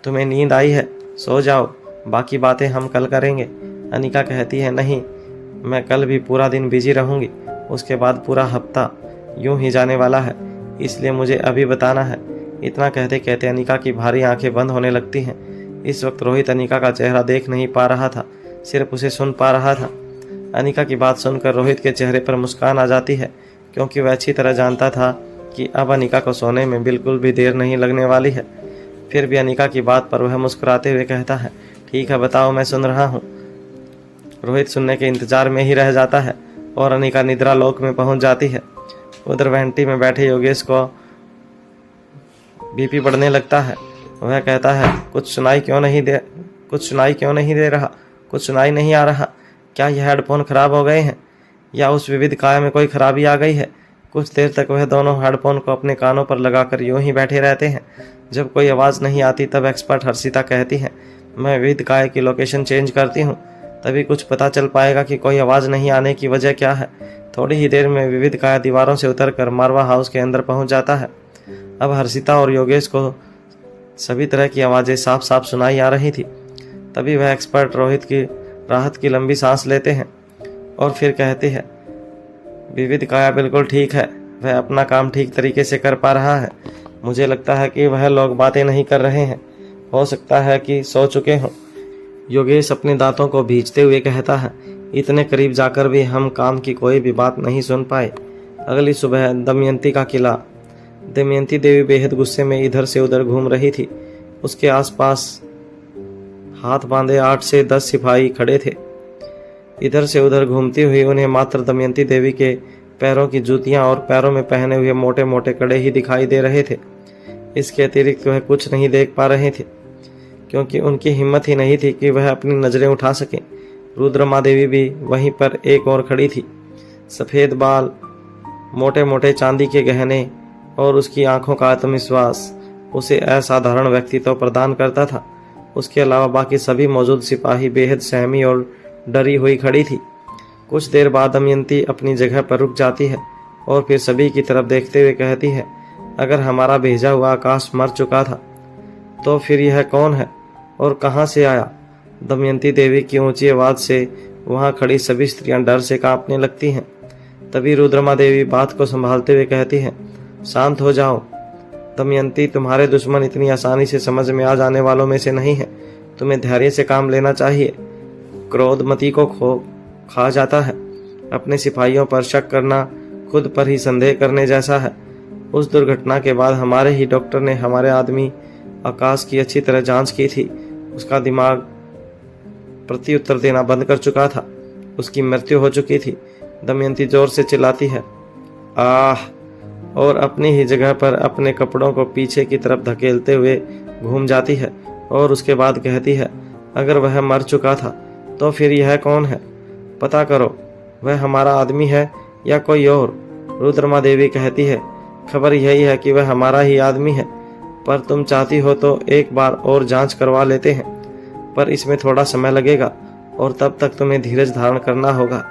तुम्हें नींद आई है, सो जाओ, बाकी बातें हम कल करेंगे। अनिका कहती है, नहीं, मैं कल भी पूरा दिन बिजी रहूंगी, उसके बाद पूरा हफ्ता यूं ही जाने वाला है, इसलिए मुझे अभी बताना है। इतना कहते कहते अनिका की भारी आंखें बंद होने लगती हैं। इस वक्त रोहित अनिका का चेहरा देख नहीं पा रहा था, सिर्फ उसे सुन पा रहा था। अनिका की बात सुनकर रोहित के चेहरे पर मुस्कान आ जाती है, क्योंकि वह अच्छी तरह जानता था कि अब अनिका को सोने में बिल्कुल भी देर नहीं लगने वाली है। फिर भी अनिका की बात पर वह मुस्कुराते हुए कहता है, ठीक है, बताओ, मैं सुन रहा हूँ। रोहित सुनने के इंतजार में ही रह जाता है और अनिका निद्रा लोक में पहुंच जाती है। उधर वेंटी में बैठे योगेश को बीपी बढ़ने लगता है। वह कहता है, कुछ सुनाई क्यों नहीं दे रहा, कुछ सुनाई नहीं आ रहा। क्या यह हेडफोन खराब हो गए हैं या उस विविध काया में कोई खराबी आ गई है? कुछ देर तक वह दोनों हेडफोन को अपने कानों पर लगाकर यूं ही बैठे रहते हैं। जब कोई आवाज़ नहीं आती तब एक्सपर्ट हर्षिता कहती है, मैं विविध काया की लोकेशन चेंज करती हूँ, तभी कुछ पता चल पाएगा कि कोई आवाज़ नहीं आने की वजह क्या है। थोड़ी ही देर में विविध काया दीवारों से उतरकर मारवा हाउस के अंदर पहुंच जाता है। अब हर्षिता और योगेश को सभी तरह की आवाज़ें साफ साफ सुनाई आ रही थी। तभी वह एक्सपर्ट रोहित की राहत की लंबी सांस लेते हैं और फिर कहते हैं, विविध काया बिल्कुल ठीक है, वह अपना काम ठीक तरीके से कर पा रहा है। मुझे लगता है कि वह लोग बातें नहीं कर रहे हैं, हो सकता है कि सो चुके हों। योगेश अपने दांतों को भींचते हुए कहता है, इतने करीब जाकर भी हम काम की कोई भी बात नहीं सुन पाए। अगली सुबह दमयंती का किला। दमयंती देवी बेहद गुस्से में इधर से उधर घूम रही थी। उसके आसपास हाथ बांधे 8 से 10 सिपाही खड़े थे। इधर से उधर घूमती हुई उन्हें मात्र दमयंती देवी के पैरों की जूतियां और पैरों में पहने हुए मोटे मोटे कड़े ही दिखाई दे रहे थे। इसके अतिरिक्त वह कुछ नहीं देख पा रहे थे, क्योंकि उनकी हिम्मत ही नहीं थी कि वह अपनी नज़रें उठा सकें। रुद्रमा देवी भी वहीं पर एक और खड़ी थी। सफ़ेद बाल, मोटे मोटे चांदी के गहने और उसकी आंखों का आत्मविश्वास उसे असाधारण व्यक्तित्व प्रदान करता था। उसके अलावा बाकी सभी मौजूद सिपाही बेहद सहमी और डरी हुई खड़ी थी। कुछ देर बाद दमयंती अपनी जगह पर रुक जाती है और फिर सभी की तरफ देखते हुए कहती है, अगर हमारा भेजा हुआ आकाश मर चुका था तो फिर यह कौन है और कहाँ से आया? दमयंती देवी की ऊंची आवाज़ से वहाँ खड़ी सभी स्त्रियां डर से कांपने लगती हैं। तभी रुद्रमा देवी बात को संभालते हुए कहती है, शांत हो जाओ दमयंती, तुम्हारे दुश्मन इतनी आसानी से समझ में आ जाने वालों में से नहीं है। तुम्हें धैर्य से काम लेना चाहिए। क्रोध मति को खा जाता है। अपने सिपाहियों पर शक करना खुद पर ही संदेह करने जैसा है। उस दुर्घटना के बाद हमारे ही डॉक्टर ने हमारे आदमी आकाश की अच्छी तरह जांच की थी। उसका दिमाग प्रत्युत्तर देना बंद कर चुका था। उसकी मृत्यु हो चुकी थी। दमयंती जोर से चिल्लाती है, आह, और अपनी ही जगह पर अपने कपड़ों को पीछे की तरफ धकेलते हुए घूम जाती है और उसके बाद कहती है, अगर वह मर चुका था तो फिर यह कौन है? पता करो, वह हमारा आदमी है या कोई और? रुद्रमा देवी कहती है, खबर यही है कि वह हमारा ही आदमी है, पर तुम चाहती हो तो एक बार और जांच करवा लेते हैं, पर इसमें थोड़ा समय लगेगा और तब तक तुम्हें धीरज धारण करना होगा।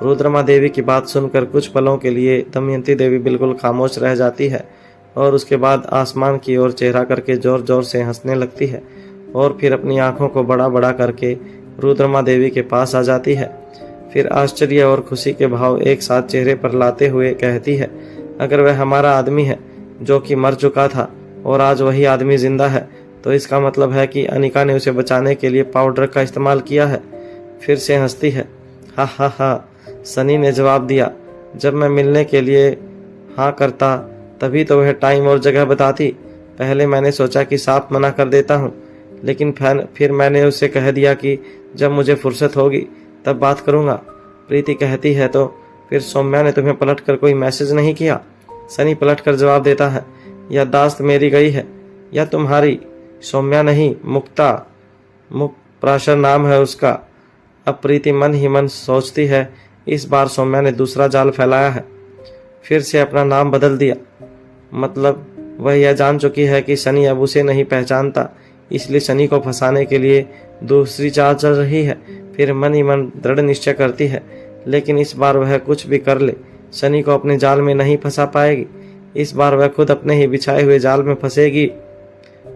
रुद्रमा देवी की बात सुनकर कुछ पलों के लिए दमयंती देवी बिल्कुल खामोश रह जाती है और उसके बाद आसमान की ओर चेहरा करके जोर जोर से हंसने लगती है और फिर अपनी आंखों को बड़ा बड़ा करके रुद्रमा देवी के पास आ जाती है। फिर आश्चर्य और खुशी के भाव एक साथ चेहरे पर लाते हुए कहती है, अगर वह हमारा आदमी है जो कि मर चुका था और आज वही आदमी जिंदा है, तो इसका मतलब है कि अनिका ने उसे बचाने के लिए पाउडर का इस्तेमाल किया है। फिर से हंसती है, हा हा हा। सनी ने जवाब दिया, जब मैं मिलने के लिए हाँ करता तभी तो वह टाइम और जगह बताती। पहले मैंने सोचा कि साफ मना कर देता हूँ, लेकिन फिर मैंने उससे कह दिया कि जब मुझे फुर्सत होगी तब बात करूँगा। प्रीति कहती है, तो फिर सौम्या ने तुम्हें पलट कर कोई मैसेज नहीं किया? सनी पलट कर जवाब देता है, याददाश्त मेरी गई है या तुम्हारी? सौम्या नहीं, मुक्ता, मुक्प्राशर नाम है उसका। अब प्रीति मन ही मन सोचती है, इस बार सौम्या ने दूसरा जाल फैलाया है, फिर से अपना नाम बदल दिया। मतलब वह यह जान चुकी है कि सनी अब उसे नहीं पहचानता, इसलिए सनी को फंसाने के लिए दूसरी चाल चल रही है। फिर मन ही मन दृढ़ निश्चय करती है, लेकिन इस बार वह कुछ भी कर ले, सनी को अपने जाल में नहीं फंसा पाएगी। इस बार वह खुद अपने ही बिछाए हुए जाल में फंसेगी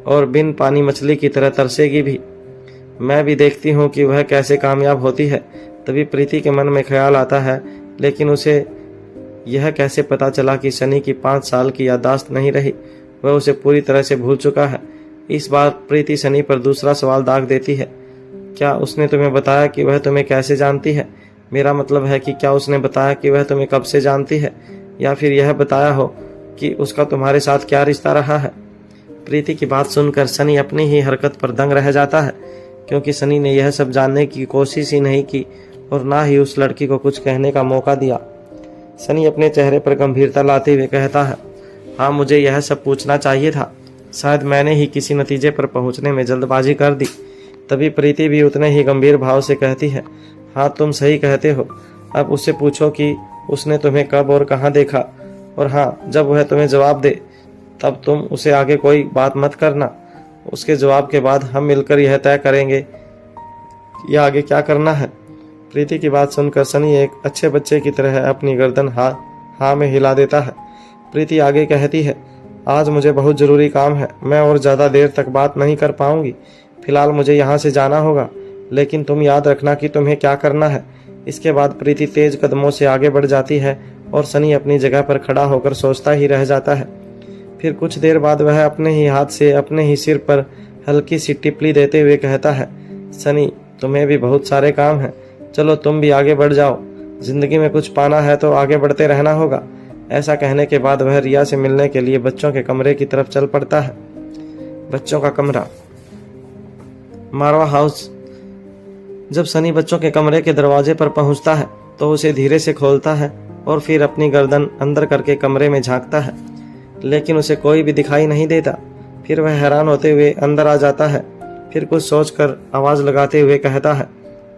और बिन पानी मछली की तरह तरसेगी भी। मैं भी देखती हूँ कि वह कैसे कामयाब होती है। तभी प्रीति के मन में ख्याल आता है, लेकिन उसे यह कैसे पता चला कि सनी की 5 साल की याददाश्त नहीं रही, वह उसे पूरी तरह से भूल चुका है। इस बार प्रीति सनी पर दूसरा सवाल दाग देती है, क्या उसने तुम्हें बताया कि वह तुम्हें कैसे जानती है? मेरा मतलब है कि क्या उसने बताया कि वह तुम्हें कब से जानती है, या फिर यह बताया हो कि उसका तुम्हारे साथ क्या रिश्ता रहा है? प्रीति की बात सुनकर सनी अपनी ही हरकत पर दंग रह जाता है, क्योंकि सनी ने यह सब जानने की कोशिश ही नहीं की और ना ही उस लड़की को कुछ कहने का मौका दिया। सनी अपने चेहरे पर गंभीरता लाते हुए कहता है, हाँ, मुझे यह सब पूछना चाहिए था, शायद मैंने ही किसी नतीजे पर पहुंचने में जल्दबाजी कर दी। तभी प्रीति भी उतने ही गंभीर भाव से कहती है, हाँ, तुम सही कहते हो। अब उससे पूछो कि उसने तुम्हें कब और कहाँ देखा, और हाँ, जब वह तुम्हें जवाब दे तब तुम उसे आगे कोई बात मत करना। उसके जवाब के बाद हम मिलकर यह तय करेंगे कि आगे क्या करना है। प्रीति की बात सुनकर सनी एक अच्छे बच्चे की तरह अपनी गर्दन हाँ में हिला देता है। प्रीति आगे कहती है, आज मुझे बहुत ज़रूरी काम है, मैं और ज़्यादा देर तक बात नहीं कर पाऊंगी। फिलहाल मुझे यहाँ से जाना होगा, लेकिन तुम याद रखना कि तुम्हें क्या करना है। इसके बाद प्रीति तेज कदमों से आगे बढ़ जाती है और सनी अपनी जगह पर खड़ा होकर सोचता ही रह जाता है। फिर कुछ देर बाद वह अपने ही हाथ से अपने ही सिर पर हल्की सी टिप्पली देते हुए कहता है, सनी तुम्हें भी बहुत सारे काम हैं, चलो तुम भी आगे बढ़ जाओ। जिंदगी में कुछ पाना है तो आगे बढ़ते रहना होगा। ऐसा कहने के बाद वह रिया से मिलने के लिए बच्चों के कमरे की तरफ चल पड़ता है। बच्चों का कमरा, मारवा हाउस। जब सनी बच्चों के कमरे के दरवाजे पर पहुंचता है तो उसे धीरे से खोलता है और फिर अपनी गर्दन अंदर करके कमरे में झांकता है, लेकिन उसे कोई भी दिखाई नहीं देता। फिर वह हैरान होते हुए अंदर आ जाता है। फिर कुछ सोचकर आवाज़ लगाते हुए कहता है,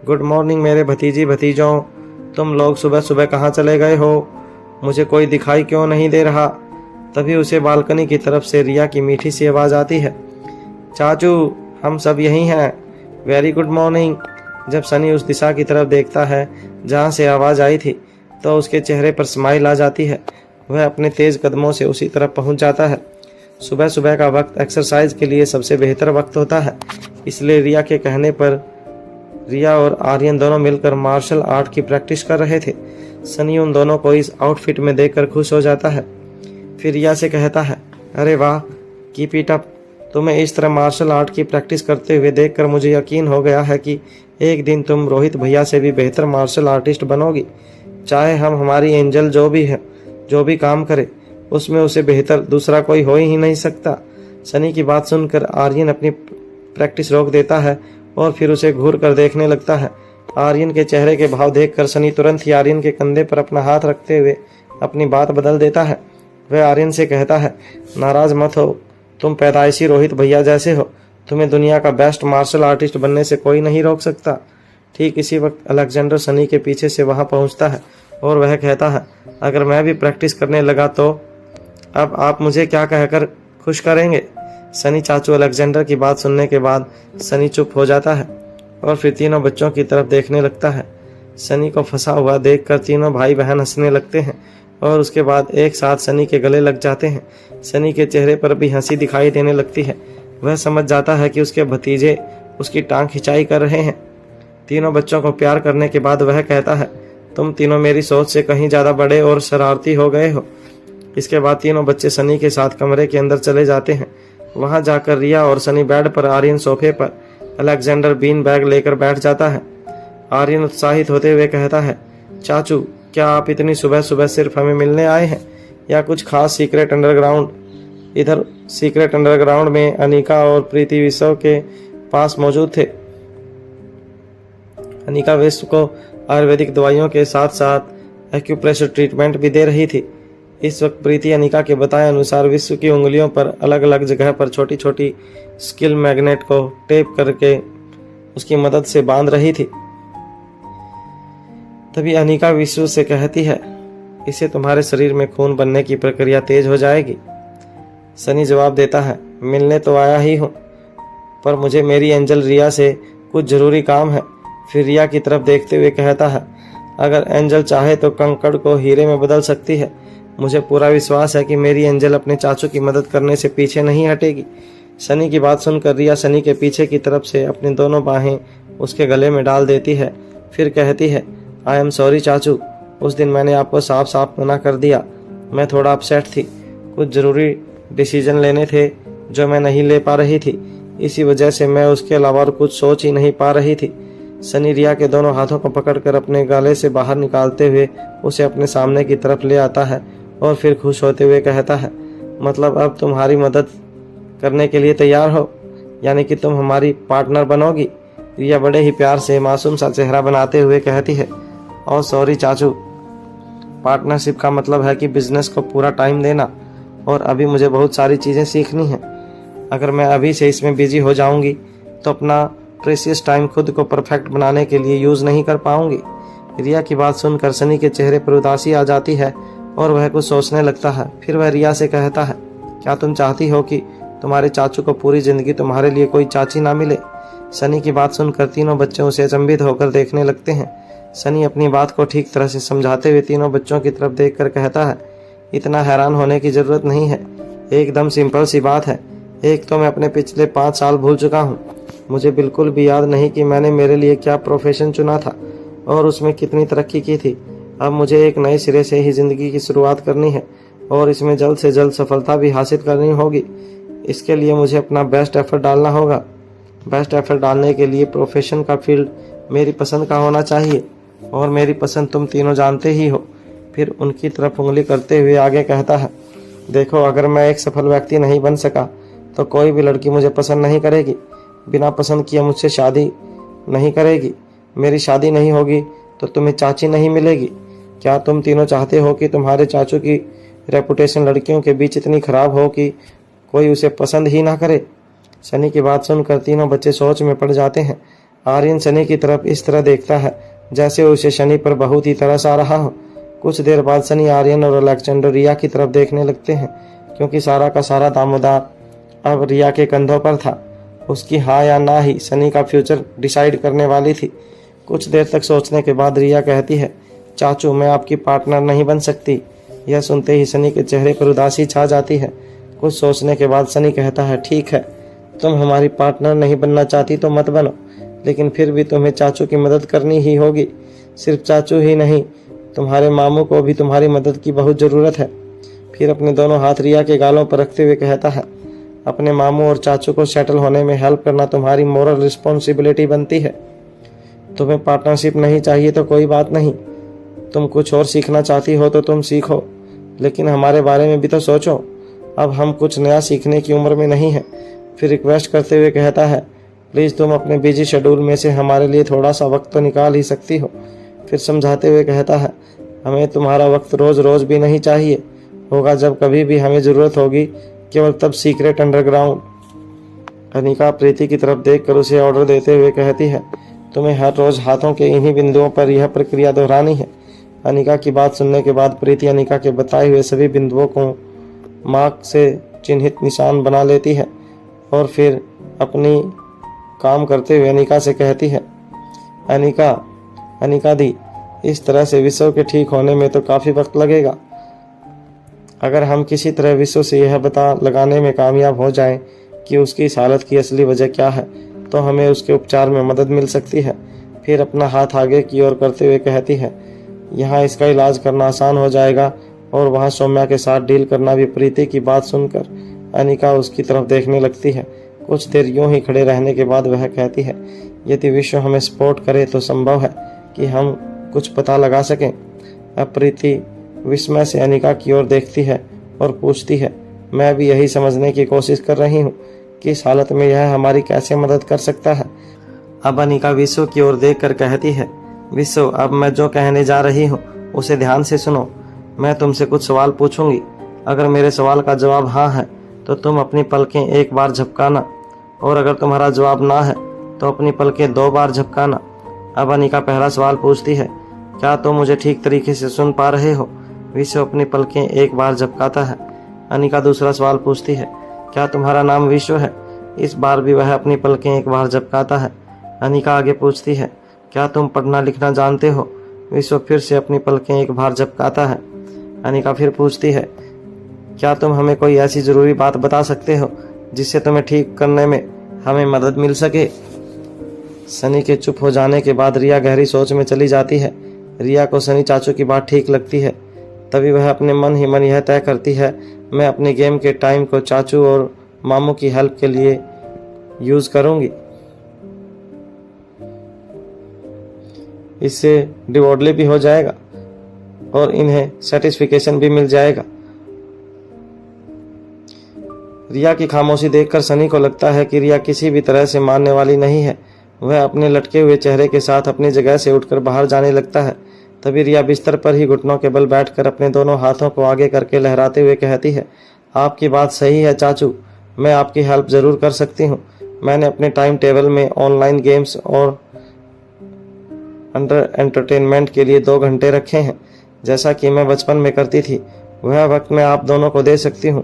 गुड मॉर्निंग मेरे भतीजी भतीजों, तुम लोग सुबह सुबह कहाँ चले गए हो? मुझे कोई दिखाई क्यों नहीं दे रहा? तभी उसे बालकनी की तरफ से रिया की मीठी सी आवाज़ आती है, चाचू हम सब यहीं हैं, वेरी गुड मॉर्निंग। जब सनी उस दिशा की तरफ देखता है जहाँ से आवाज़ आई थी तो उसके चेहरे पर स्माइल आ जाती है। वह अपने तेज़ कदमों से उसी तरफ पहुँच जाता है। सुबह सुबह का वक्त एक्सरसाइज के लिए सबसे बेहतर वक्त होता है, इसलिए रिया के कहने पर रिया और आर्यन दोनों मिलकर मार्शल आर्ट की प्रैक्टिस कर रहे थे। सनी उन दोनों को इस आउटफिट में देखकर खुश हो जाता है। फिर रिया से कहता है, अरे वाह, कीप इट अप। तुम्हें इस तरह मार्शल आर्ट की प्रैक्टिस करते हुए देखकर मुझे यकीन हो गया है कि एक दिन तुम रोहित भैया से भी बेहतर मार्शल आर्टिस्ट बनोगी। चाहे हम हमारी एंजल जो भी काम करे उसमें उसे बेहतर दूसरा कोई हो ही नहीं सकता। सनी की बात सुनकर आर्यन अपनी प्रैक्टिस रोक देता है और फिर उसे घूर कर देखने लगता है। आर्यन के चेहरे के भाव देखकर सनी तुरंत ही आर्यन के कंधे पर अपना हाथ रखते हुए अपनी बात बदल देता है। वह आर्यन से कहता है, नाराज मत हो, तुम पैदाइशी रोहित भैया जैसे हो, तुम्हें दुनिया का बेस्ट मार्शल आर्टिस्ट बनने से कोई नहीं रोक सकता। ठीक इसी वक्त अलेक्जेंडर सनी के पीछे से वहां पहुंचता है और वह कहता है, अगर मैं भी प्रैक्टिस करने लगा तो अब आप मुझे क्या कहकर खुश करेंगे? सनी चाचू अलेक्जेंडर की बात सुनने के बाद सनी चुप हो जाता है और फिर तीनों बच्चों की तरफ देखने लगता है। सनी को फंसा हुआ देखकर तीनों भाई बहन हंसने लगते हैं और उसके बाद एक साथ सनी के गले लग जाते हैं। सनी के चेहरे पर भी हंसी दिखाई देने लगती है। वह समझ जाता है कि उसके भतीजे उसकी टांग खिंचाई कर रहे हैं। तीनों बच्चों को प्यार करने के बाद वह कहता है, तुम तीनों मेरी सोच से कहीं ज़्यादा बड़े और शरारती हो गए हो। इसके बाद तीनों बच्चे सनी के साथ कमरे के अंदर चले जाते हैं। वहां जाकर रिया और सनी बेड पर, आर्यन सोफे पर, अलेक्जेंडर बीन बैग लेकर बैठ जाता है। आर्यन उत्साहित होते हुए कहता है, चाचू क्या आप इतनी सुबह सुबह सिर्फ हमें मिलने आए हैं या कुछ खास सीक्रेट अंडरग्राउंड? इधर सीक्रेट अंडरग्राउंड में अनिका और प्रीति विश्व के पास मौजूद थे। अनिका विश्व को आयुर्वेदिक दवाइयों के साथ साथ एक्यूप्रेशर ट्रीटमेंट भी दे रही थी। इस वक्त प्रीति अनिका के बताए अनुसार विश्व की उंगलियों पर अलग अलग जगह पर छोटी छोटी स्किल मैग्नेट को टेप करके उसकी मदद से बांध रही थी। तभी अनिका विश्व से कहती है, इससे तुम्हारे शरीर में खून बनने की प्रक्रिया तेज हो जाएगी। सनी जवाब देता है, मिलने तो आया ही हूँ, पर मुझे मेरी एंजल रिया से कुछ जरूरी काम है। फिर रिया की तरफ देखते हुए कहता है, अगर एंजल चाहे तो कंकड़ को हीरे में बदल सकती है। मुझे पूरा विश्वास है कि मेरी एंजल अपने चाचू की मदद करने से पीछे नहीं हटेगी। सनी की बात सुनकर रिया सनी के पीछे की तरफ से अपनी दोनों बाहें उसके गले में डाल देती है। फिर कहती है, आई एम सॉरी चाचू, उस दिन मैंने आपको साफ साफ मना कर दिया। मैं थोड़ा अपसेट थी, कुछ ज़रूरी डिसीजन लेने थे जो मैं नहीं ले पा रही थी, इसी वजह से मैं उसके अलावा और कुछ सोच ही नहीं पा रही थी। सनी रिया के दोनों हाथों को पकड़कर अपने गले से बाहर निकालते हुए उसे अपने सामने की तरफ ले आता है और फिर खुश होते हुए कहता है, मतलब अब तुम्हारी मदद करने के लिए तैयार हो, यानी कि तुम हमारी पार्टनर बनोगी। रिया बड़े ही प्यार से मासूम सा चेहरा बनाते हुए कहती है, और सॉरी चाचू, पार्टनरशिप का मतलब है कि बिजनेस को पूरा टाइम देना और अभी मुझे बहुत सारी चीज़ें सीखनी हैं। अगर मैं अभी से इसमें बिजी हो जाऊंगी तो अपना प्रेशियस टाइम खुद को परफेक्ट बनाने के लिए यूज़ नहीं कर पाऊंगी। रिया की बात सुनकर सनी के चेहरे पर उदासी आ जाती है और वह कुछ सोचने लगता है। फिर वह रिया से कहता है, क्या तुम चाहती हो कि तुम्हारे चाचू को पूरी ज़िंदगी तुम्हारे लिए कोई चाची ना मिले? सनी की बात सुनकर तीनों बच्चे उसे अचंभित होकर देखने लगते हैं। सनी अपनी बात को ठीक तरह से समझाते हुए तीनों बच्चों की तरफ देखकर कहता है, इतना हैरान होने की जरूरत नहीं है, एकदम सिंपल सी बात है। एक तो मैं अपने पिछले 5 साल भूल चुका हूँ। मुझे बिल्कुल भी याद नहीं कि मैंने मेरे लिए क्या प्रोफेशन चुना था और उसमें कितनी तरक्की की थी। अब मुझे एक नए सिरे से ही ज़िंदगी की शुरुआत करनी है और इसमें जल्द से जल्द सफलता भी हासिल करनी होगी। इसके लिए मुझे अपना बेस्ट एफर्ट डालना होगा। बेस्ट एफर्ट डालने के लिए प्रोफेशन का फील्ड मेरी पसंद का होना चाहिए और मेरी पसंद तुम तीनों जानते ही हो। फिर उनकी तरफ उंगली करते हुए आगे कहता है, देखो, अगर मैं एक सफल व्यक्ति नहीं बन सका तो कोई भी लड़की मुझे पसंद नहीं करेगी। बिना पसंद किए मुझसे शादी नहीं करेगी। मेरी शादी नहीं होगी तो तुम्हें चाची नहीं मिलेगी। क्या तुम तीनों चाहते हो कि तुम्हारे चाचू की रेपुटेशन लड़कियों के बीच इतनी खराब हो कि कोई उसे पसंद ही ना करे? सनी की बात सुनकर तीनों बच्चे सोच में पड़ जाते हैं। आर्यन सनी की तरफ इस तरह देखता है जैसे उसे शनि पर बहुत ही तरस आ रहा हो। कुछ देर बाद सनी, आर्यन और अलेक्जेंडर रिया की तरफ देखने लगते हैं, क्योंकि सारा का सारा दामोदार अब रिया के कंधों पर था। उसकी हाँ या ना ही सनी का फ्यूचर डिसाइड करने वाली थी। कुछ देर तक सोचने के बाद रिया कहती है, चाचू, मैं आपकी पार्टनर नहीं बन सकती। यह सुनते ही सनी के चेहरे पर उदासी छा जाती है। कुछ सोचने के बाद सनी कहता है, ठीक है, तुम हमारी पार्टनर नहीं बनना चाहती तो मत बनो, लेकिन फिर भी तुम्हें चाचू की मदद करनी ही होगी। सिर्फ चाचू ही नहीं, तुम्हारे मामू को भी तुम्हारी मदद की बहुत ज़रूरत है। फिर अपने दोनों हाथ रिया के गालों पर रखते हुए कहता है, अपने मामू और चाचू को सेटल होने में हेल्प करना तुम्हारी मोरल रिस्पॉन्सिबिलिटी बनती है। तुम्हें पार्टनरशिप नहीं चाहिए तो कोई बात नहीं। तुम कुछ और सीखना चाहती हो तो तुम सीखो, लेकिन हमारे बारे में भी तो सोचो। अब हम कुछ नया सीखने की उम्र में नहीं है। फिर रिक्वेस्ट करते हुए कहता है, प्लीज़ तुम अपने बिजी शेड्यूल में से हमारे लिए थोड़ा सा वक्त तो निकाल ही सकती हो। फिर समझाते हुए कहता है, हमें तुम्हारा वक्त रोज़ रोज़ भी नहीं चाहिए होगा। जब कभी भी हमें ज़रूरत होगी, केवल तब सीक्रेट अंडरग्राउंड। अनिका प्रीति की तरफ देखकर उसे ऑर्डर देते हुए कहती है, तुम्हें हर रोज़ हाथों के इन्हीं बिंदुओं पर यह प्रक्रिया दोहरानी है। अनिका की बात सुनने के बाद प्रीति अनिका के बताए हुए सभी बिंदुओं को मार्क से चिन्हित निशान बना लेती है और फिर अपनी काम करते हुए अनिका से कहती है, अनिका दी, इस तरह से विश्व के ठीक होने में तो काफ़ी वक्त लगेगा। अगर हम किसी तरह विश्व से यह पता लगाने में कामयाब हो जाएं कि उसकी इस हालत की असली वजह क्या है, तो हमें उसके उपचार में मदद मिल सकती है। फिर अपना हाथ आगे की ओर करते हुए कहती है, यहाँ इसका इलाज करना आसान हो जाएगा और वहाँ सौम्या के साथ डील करना भी। प्रीति की बात सुनकर अनिका उसकी तरफ देखने लगती है। कुछ देर यूं ही खड़े रहने के बाद वह कहती है, यदि विश्व हमें सपोर्ट करे तो संभव है कि हम कुछ पता लगा सकें। अब प्रीति विस्मय से अनिका की ओर देखती है और पूछती है, मैं भी यही समझने की कोशिश कर रही हूँ कि इस हालत में यह हमारी कैसे मदद कर सकता है। अब अनिका विश्व की ओर देखकर कहती है, विश्व, अब मैं जो कहने जा रही हूँ उसे ध्यान से सुनो। मैं तुमसे कुछ सवाल पूछूंगी। अगर मेरे सवाल का जवाब हाँ है तो तुम अपनी पलकें एक बार झपकाना, और अगर तुम्हारा जवाब ना है तो अपनी पलकें 2 बार झपकाना। अब अनिका पहला सवाल पूछती है, क्या तुम मुझे ठीक तरीके से सुन पा रहे हो? विश्व अपनी पलकें एक बार झपकाता है। अनिका दूसरा सवाल पूछती है, क्या तुम्हारा नाम विश्व है? इस बार भी वह अपनी पलकें एक बार झपकाता है। अनिका आगे पूछती है, क्या तुम पढ़ना लिखना जानते हो? विश्व फिर से अपनी पलकें एक बार झपकाता है। अनिका फिर पूछती है, क्या तुम हमें कोई ऐसी ज़रूरी बात बता सकते हो जिससे तुम्हें ठीक करने में हमें मदद मिल सके? सनी के चुप हो जाने के बाद रिया गहरी सोच में चली जाती है। रिया को सनी चाचू की बात ठीक लगती है। तभी वह अपने मन ही मन यह तय करती है, मैं अपने गेम के टाइम को चाचू और मामू की हेल्प के लिए यूज़ करूँगी। इससे डिवॉर्डली भी हो जाएगा और इन्हें सेटिस्फिकेशन भी मिल जाएगा। रिया की खामोशी देखकर सनी को लगता है कि रिया किसी भी तरह से मानने वाली नहीं है। वह अपने लटके हुए चेहरे के साथ अपनी जगह से उठकर बाहर जाने लगता है। तभी रिया बिस्तर पर ही घुटनों के बल बैठकर अपने दोनों हाथों को आगे करके लहराते हुए कहती है, आपकी बात सही है चाचू, मैं आपकी हेल्प ज़रूर कर सकती हूँ। मैंने अपने टाइम टेबल में ऑनलाइन गेम्स और अंडर एंटरटेनमेंट के लिए 2 घंटे रखे हैं, जैसा कि मैं बचपन में करती थी। वह वक्त मैं आप दोनों को दे सकती हूँ।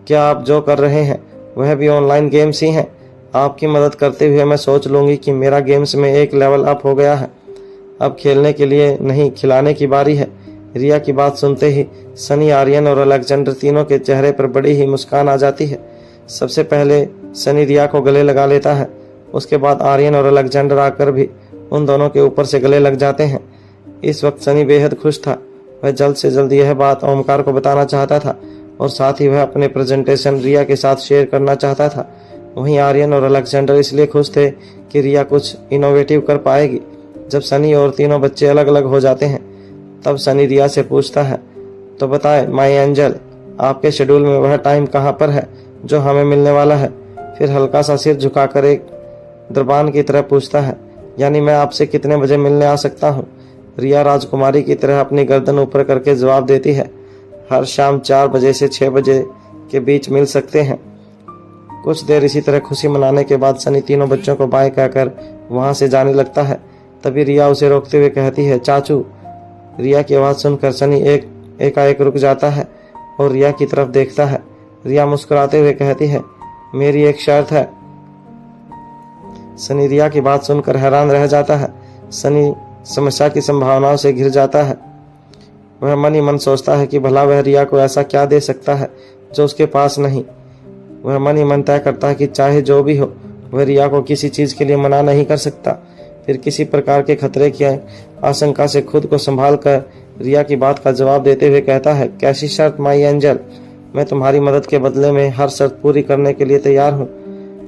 क्या आप जो कर रहे हैं वह भी ऑनलाइन गेम्स ही हैं? आपकी मदद करते हुए मैं सोच लूँगी कि मेरा गेम्स में एक लेवल अप हो गया है। अब खेलने के लिए नहीं, खिलाने की बारी है। रिया की बात सुनते ही सनी, आर्यन और अलेक्जेंडर तीनों के चेहरे पर बड़ी ही मुस्कान आ जाती है। सबसे पहले सनी रिया को गले लगा लेता है। उसके बाद आर्यन और अलेक्जेंडर आकर भी उन दोनों के ऊपर से गले लग जाते हैं। इस वक्त सनी बेहद खुश था। वह जल्द से जल्द यह बात ओमकार को बताना चाहता था और साथ ही वह अपने प्रेजेंटेशन रिया के साथ शेयर करना चाहता था। वहीं आर्यन और अलेक्जेंडर इसलिए खुश थे कि रिया कुछ इनोवेटिव कर पाएगी। जब सनी और तीनों बच्चे अलग अलग हो जाते हैं तब सनी रिया से पूछता है, तो बताए माई एंजल, आपके शेड्यूल में वह टाइम कहाँ पर है जो हमें मिलने वाला है? फिर हल्का सा सिर झुकाकर एक दरबान की तरह पूछता है, यानी मैं आपसे कितने बजे मिलने आ सकता हूँ? रिया राजकुमारी की तरह अपनी गर्दन ऊपर करके जवाब देती है, हर शाम 4 बजे से 6 बजे के बीच मिल सकते हैं। कुछ देर इसी तरह खुशी मनाने के बाद सनी तीनों बच्चों को बाय कहकर वहां से जाने लगता है। तभी रिया उसे रोकते हुए कहती है, चाचू। रिया की आवाज़ सुनकर सनी एकाएक रुक जाता है और रिया की तरफ देखता है। रिया मुस्कुराते हुए कहती है, मेरी एक शर्त है। सनी रिया की बात सुनकर हैरान रह जाता है। सनी समस्या की संभावनाओं से घिर जाता है। वह मन ही मन सोचता है कि भला वह रिया को ऐसा क्या दे सकता है जो उसके पास नहीं। वह मन ही मन तय करता है कि चाहे जो भी हो वह रिया को किसी चीज़ के लिए मना नहीं कर सकता। फिर किसी प्रकार के खतरे की आशंका से खुद को संभाल कर रिया की बात का जवाब देते हुए कहता है, कैसी शर्त माई एंजल? मैं तुम्हारी मदद के बदले में हर शर्त पूरी करने के लिए तैयार हूँ।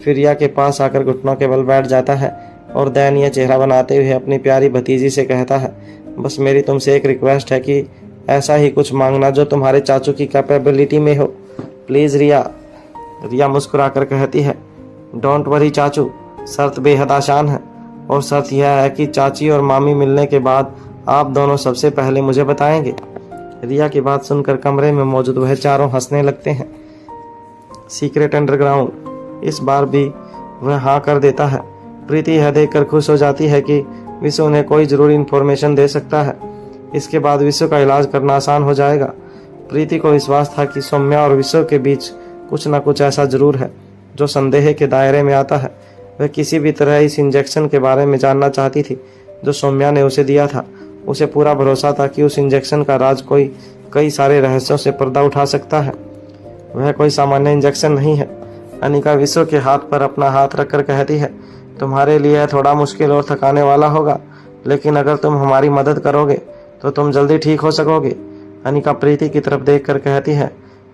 फिर रिया के पास आकर घुटनों के बल बैठ जाता है और दयनीय चेहरा बनाते हुए अपनी प्यारी भतीजी से कहता है, बस मेरी तुमसे एक रिक्वेस्ट है कि ऐसा ही कुछ मांगना जो तुम्हारे चाचू की कैपेबिलिटी में हो, प्लीज़ रिया। रिया मुस्कुराकर कहती है, डोंट वरी चाचू, शर्त बेहद आसान है और शर्त यह है कि चाची और मामी मिलने के बाद आप दोनों सबसे पहले मुझे बताएंगे। रिया की बात सुनकर कमरे में मौजूद वह चारों हंसने लगते हैं। सीक्रेट अंडरग्राउंड, इस बार भी वह हाँ कर देता है। प्रीति यह देखकर खुश हो जाती है कि विशु उन्हें कोई जरूरी इन्फॉर्मेशन दे सकता है। इसके बाद विशु का इलाज करना आसान हो जाएगा। प्रीति को विश्वास था कि सौम्या और विशु के बीच कुछ न कुछ ऐसा जरूर है जो संदेह के दायरे में आता है। वह किसी भी तरह इस इंजेक्शन के बारे में जानना चाहती थी जो सौम्या ने उसे दिया था। उसे पूरा भरोसा था कि उस इंजेक्शन का राज कई सारे रहस्यों से पर्दा उठा सकता है। वह कोई सामान्य इंजेक्शन नहीं है। अनिका विशु के हाथ पर अपना हाथ रखकर कहती है, तुम्हारे लिए यह थोड़ा मुश्किल और थकाने वाला होगा, लेकिन अगर तुम हमारी मदद करोगे तो तुम जल्दी ठीक हो सकोगे। अनिका प्रीति की तरफ देखकर कहती है,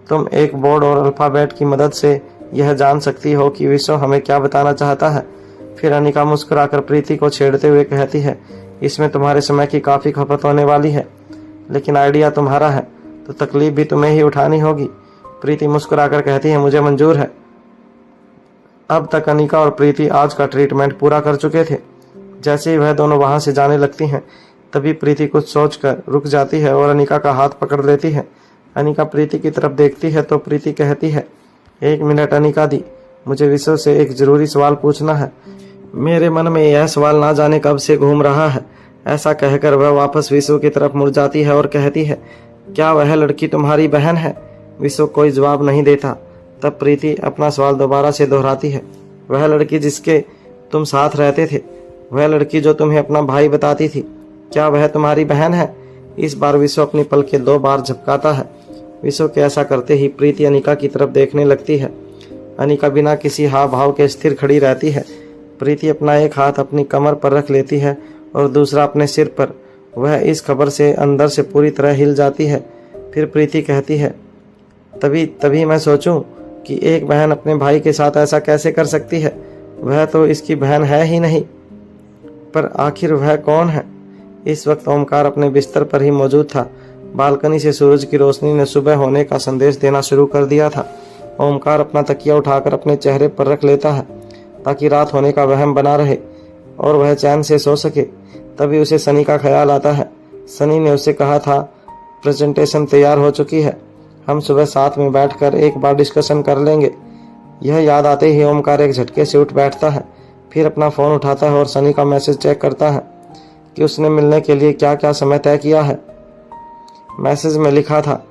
तुम एक बोर्ड और अल्फ़ाबेट की मदद से यह जान सकती हो कि विशु हमें क्या बताना चाहता है। फिर अनिका मुस्कुराकर प्रीति को छेड़ते हुए कहती है, इसमें तुम्हारे समय की काफ़ी खपत होने वाली है, लेकिन आइडिया तुम्हारा है तो तकलीफ भी तुम्हें ही उठानी होगी। प्रीति मुस्कुराकर कहती है, मुझे मंजूर है। अब तक अनिका और प्रीति आज का ट्रीटमेंट पूरा कर चुके थे। जैसे ही वह दोनों वहां से जाने लगती हैं तभी प्रीति कुछ सोचकर रुक जाती है और अनिका का हाथ पकड़ लेती है। अनिका प्रीति की तरफ देखती है तो प्रीति कहती है, 1 मिनट अनिका दी, मुझे विशु से एक जरूरी सवाल पूछना है। मेरे मन में यह सवाल ना जाने कब से घूम रहा है। ऐसा कहकर वह वापस विशु की तरफ मुड़ जाती है और कहती है, क्या वह लड़की तुम्हारी बहन है? विशु कोई जवाब नहीं देता। तब प्रीति अपना सवाल दोबारा से दोहराती है, वह लड़की जिसके तुम साथ रहते थे, वह लड़की जो तुम्हें अपना भाई बताती थी, क्या वह तुम्हारी बहन है? इस बार विशु अपनी पलकें 2 बार झपकाता है। विशु के ऐसा करते ही प्रीति अनिका की तरफ देखने लगती है। अनिका बिना किसी हाव भाव के स्थिर खड़ी रहती है। प्रीति अपना एक हाथ अपनी कमर पर रख लेती है और दूसरा अपने सिर पर। वह इस खबर से अंदर से पूरी तरह हिल जाती है। फिर प्रीति कहती है, तभी मैं सोचूं कि एक बहन अपने भाई के साथ ऐसा कैसे कर सकती है? वह तो इसकी बहन है ही नहीं। पर आखिर वह कौन है? इस वक्त ओमकार अपने बिस्तर पर ही मौजूद था। बालकनी से सूरज की रोशनी ने सुबह होने का संदेश देना शुरू कर दिया था। ओमकार अपना तकिया उठाकर अपने चेहरे पर रख लेता है ताकि रात होने का वहम बना रहे और वह चैन से सो सके। तभी उसे सनी का ख्याल आता है। सनी ने उसे कहा था, प्रेजेंटेशन तैयार हो चुकी है, हम सुबह साथ में बैठकर एक बार डिस्कशन कर लेंगे। यह याद आते ही ओमकार एक झटके से उठ बैठता है। फिर अपना फ़ोन उठाता है और सनी का मैसेज चेक करता है कि उसने मिलने के लिए क्या क्या समय तय किया है। मैसेज में लिखा था,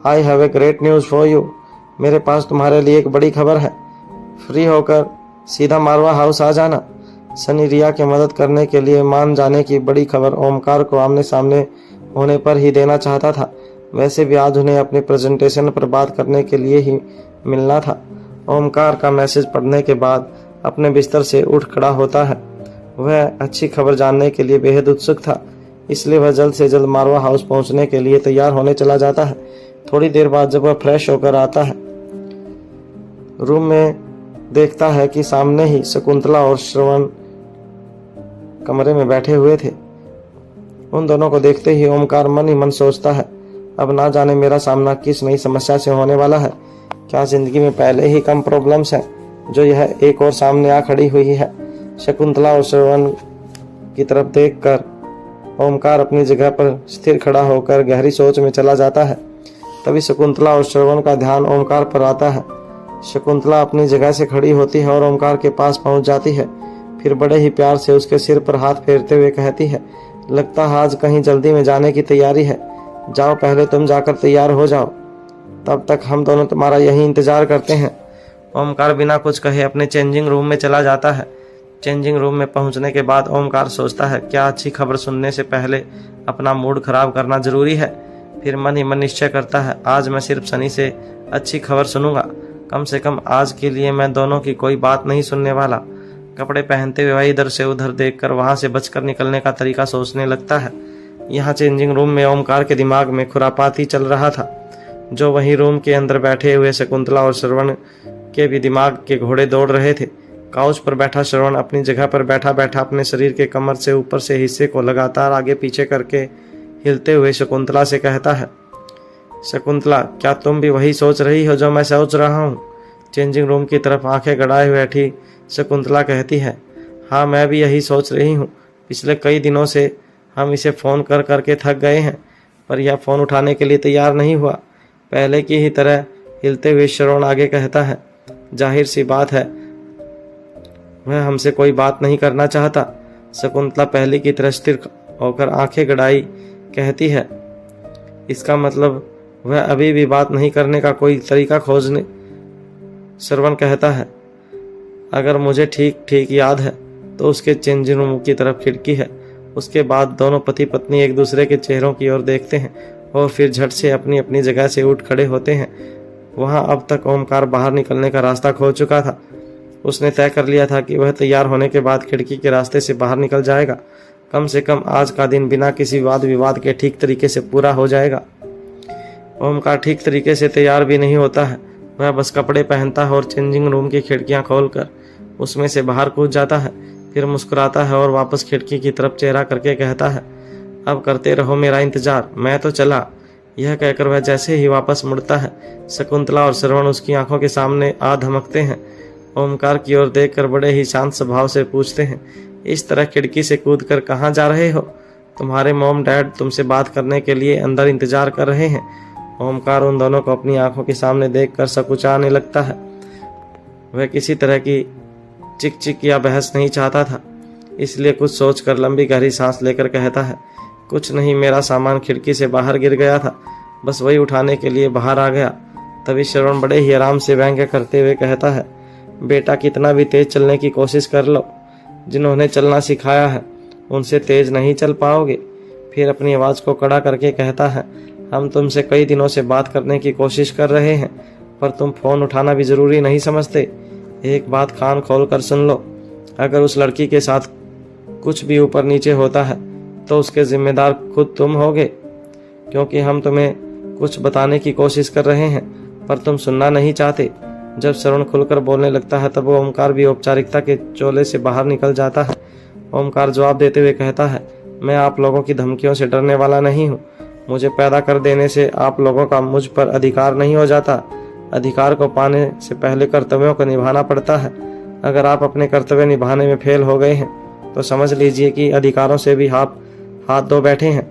I have a great news for you. मेरे पास तुम्हारे लिए एक बड़ी खबर है। फ्री होकर सीधा मारवा हाउस आ जाना। सनी रिया की मदद करने के लिए मान जाने की बड़ी खबर ओमकार को आमने सामने होने पर ही देना चाहता था। वैसे भी आज उन्हें अपनी प्रेजेंटेशन पर बात करने के लिए ही मिलना था। ओमकार का मैसेज पढ़ने के बाद अपने बिस्तर से उठ खड़ा होता है। वह अच्छी खबर जानने के लिए बेहद उत्सुक था, इसलिए वह जल्द से जल्द मारवा हाउस पहुंचने के लिए तैयार होने चला जाता है। थोड़ी देर बाद जब वह फ्रेश होकर आता है, रूम में देखता है कि सामने ही शकुंतला और श्रवण कमरे में बैठे हुए थे। उन दोनों को देखते ही ओमकार मन ही मन सोचता है, अब ना जाने मेरा सामना किस नई समस्या से होने वाला है। क्या जिंदगी में पहले ही कम प्रॉब्लम्स हैं जो यह एक और सामने आ खड़ी हुई है। शकुंतला और श्रवण की तरफ देखकर ओमकार अपनी जगह पर स्थिर खड़ा होकर गहरी सोच में चला जाता है। तभी शकुंतला और श्रवण का ध्यान ओमकार पर आता है। शकुंतला अपनी जगह से खड़ी होती है और ओमकार के पास पहुंच जाती है। फिर बड़े ही प्यार से उसके सिर पर हाथ फेरते हुए कहती है, लगता है आज कहीं जल्दी में जाने की तैयारी है। जाओ, पहले तुम जाकर तैयार हो जाओ, तब तक हम दोनों तुम्हारा यही इंतजार करते हैं। ओमकार बिना कुछ कहे अपने चेंजिंग रूम में चला जाता है। चेंजिंग रूम में पहुंचने के बाद ओमकार सोचता है, क्या अच्छी खबर सुनने से पहले अपना मूड खराब करना जरूरी है। फिर मन ही मन निश्चय करता है, आज मैं सिर्फ सनी से अच्छी खबर सुनूंगा। कम से कम आज के लिए मैं दोनों की कोई बात नहीं सुनने वाला। कपड़े पहनते हुए वह इधर से उधर देखकर वहां से बचकर निकलने का तरीका सोचने लगता है। यहाँ चेंजिंग रूम में ओमकार के दिमाग में खुरापात ही चल रहा था, जो वहीं रूम के अंदर बैठे हुए शकुंतला और श्रवण के भी दिमाग के घोड़े दौड़ रहे थे। काउच पर बैठा श्रवण अपनी जगह पर बैठा बैठा अपने शरीर के कमर से ऊपर से हिस्से को लगातार आगे पीछे करके हिलते हुए शकुंतला से कहता है, शकुंतला, क्या तुम भी वही सोच रही हो जो मैं सोच रहा हूँ। चेंजिंग रूम की तरफ आंखें गड़ाए हुए बैठी शकुंतला कहती है, हाँ मैं भी यही सोच रही हूँ। पिछले कई दिनों से हम इसे फ़ोन कर करके थक गए हैं, पर यह फ़ोन उठाने के लिए तैयार नहीं हुआ। पहले की ही तरह हिलते हुए श्रवण आगे कहता है, जाहिर सी बात है वह हमसे कोई बात नहीं करना चाहता। शकुंतला पहले की तरह स्थिर होकर आंखें गड़ाई कहती है, इसका मतलब वह अभी भी बात नहीं करने का कोई तरीका खोजने। श्रवण कहता है, अगर मुझे ठीक ठीक याद है तो उसके चेंजिंग रूम की तरफ खिड़की है। उसके बाद दोनों पति पत्नी एक दूसरे के चेहरों की ओर देखते हैं और फिर झट से अपनी अपनी जगह से उठ खड़े होते हैं। वहां अब तक ओमकार बाहर निकलने का रास्ता खो चुका था। उसने तय कर लिया था कि वह तैयार होने के बाद खिड़की के रास्ते से बाहर निकल जाएगा। कम से कम आज का दिन बिना किसी वाद विवाद के ठीक तरीके से पूरा हो जाएगा। ओमकार ठीक तरीके से तैयार भी नहीं होता है। वह बस कपड़े पहनता है और चेंजिंग रूम की खिड़कियां खोलकर उसमें से बाहर कूद जाता है। फिर मुस्कुराता है और वापस खिड़की की तरफ चेहरा करके कहता है, अब करते रहो मेरा इंतजार, मैं तो चला। यह कहकर वह जैसे ही वापस मुड़ता है, शकुंतला और श्रवण उसकी आंखों के सामने आ धमकते हैं। ओमकार की ओर देखकर बड़े ही शांत स्वभाव से पूछते हैं, इस तरह खिड़की से कूदकर कहाँ जा रहे हो? तुम्हारे मॉम डैड तुमसे बात करने के लिए अंदर इंतजार कर रहे हैं। ओमकार उन दोनों को अपनी आंखों के सामने देखकर सकुचाने लगता है। वह किसी तरह की चिक चिक या बहस नहीं चाहता था, इसलिए कुछ सोचकर लंबी गहरी सांस लेकर कहता है, कुछ नहीं, मेरा सामान खिड़की से बाहर गिर गया था, बस वही उठाने के लिए बाहर आ गया। तभी श्रवण बड़े ही आराम से व्यंग्य करते हुए कहता है, बेटा कितना भी तेज चलने की कोशिश कर लो, जिन्होंने चलना सिखाया है उनसे तेज नहीं चल पाओगे। फिर अपनी आवाज़ को कड़ा करके कहता है, हम तुमसे कई दिनों से बात करने की कोशिश कर रहे हैं, पर तुम फ़ोन उठाना भी ज़रूरी नहीं समझते। एक बात कान खोल कर सुन लो, अगर उस लड़की के साथ कुछ भी ऊपर नीचे होता है तो उसके जिम्मेदार खुद तुम होगे, क्योंकि हम तुम्हें कुछ बताने की कोशिश कर रहे हैं पर तुम सुनना नहीं चाहते। जब श्रवण खुलकर बोलने लगता है तब ओमकार भी औपचारिकता के चोले से बाहर निकल जाता है। ओमकार जवाब देते हुए कहता है, मैं आप लोगों की धमकियों से डरने वाला नहीं हूँ। मुझे पैदा कर देने से आप लोगों का मुझ पर अधिकार नहीं हो जाता। अधिकार को पाने से पहले कर्तव्यों को निभाना पड़ता है। अगर आप अपने कर्तव्य निभाने में फेल हो गए हैं तो समझ लीजिए कि अधिकारों से भी आप हाथ धो बैठे हैं।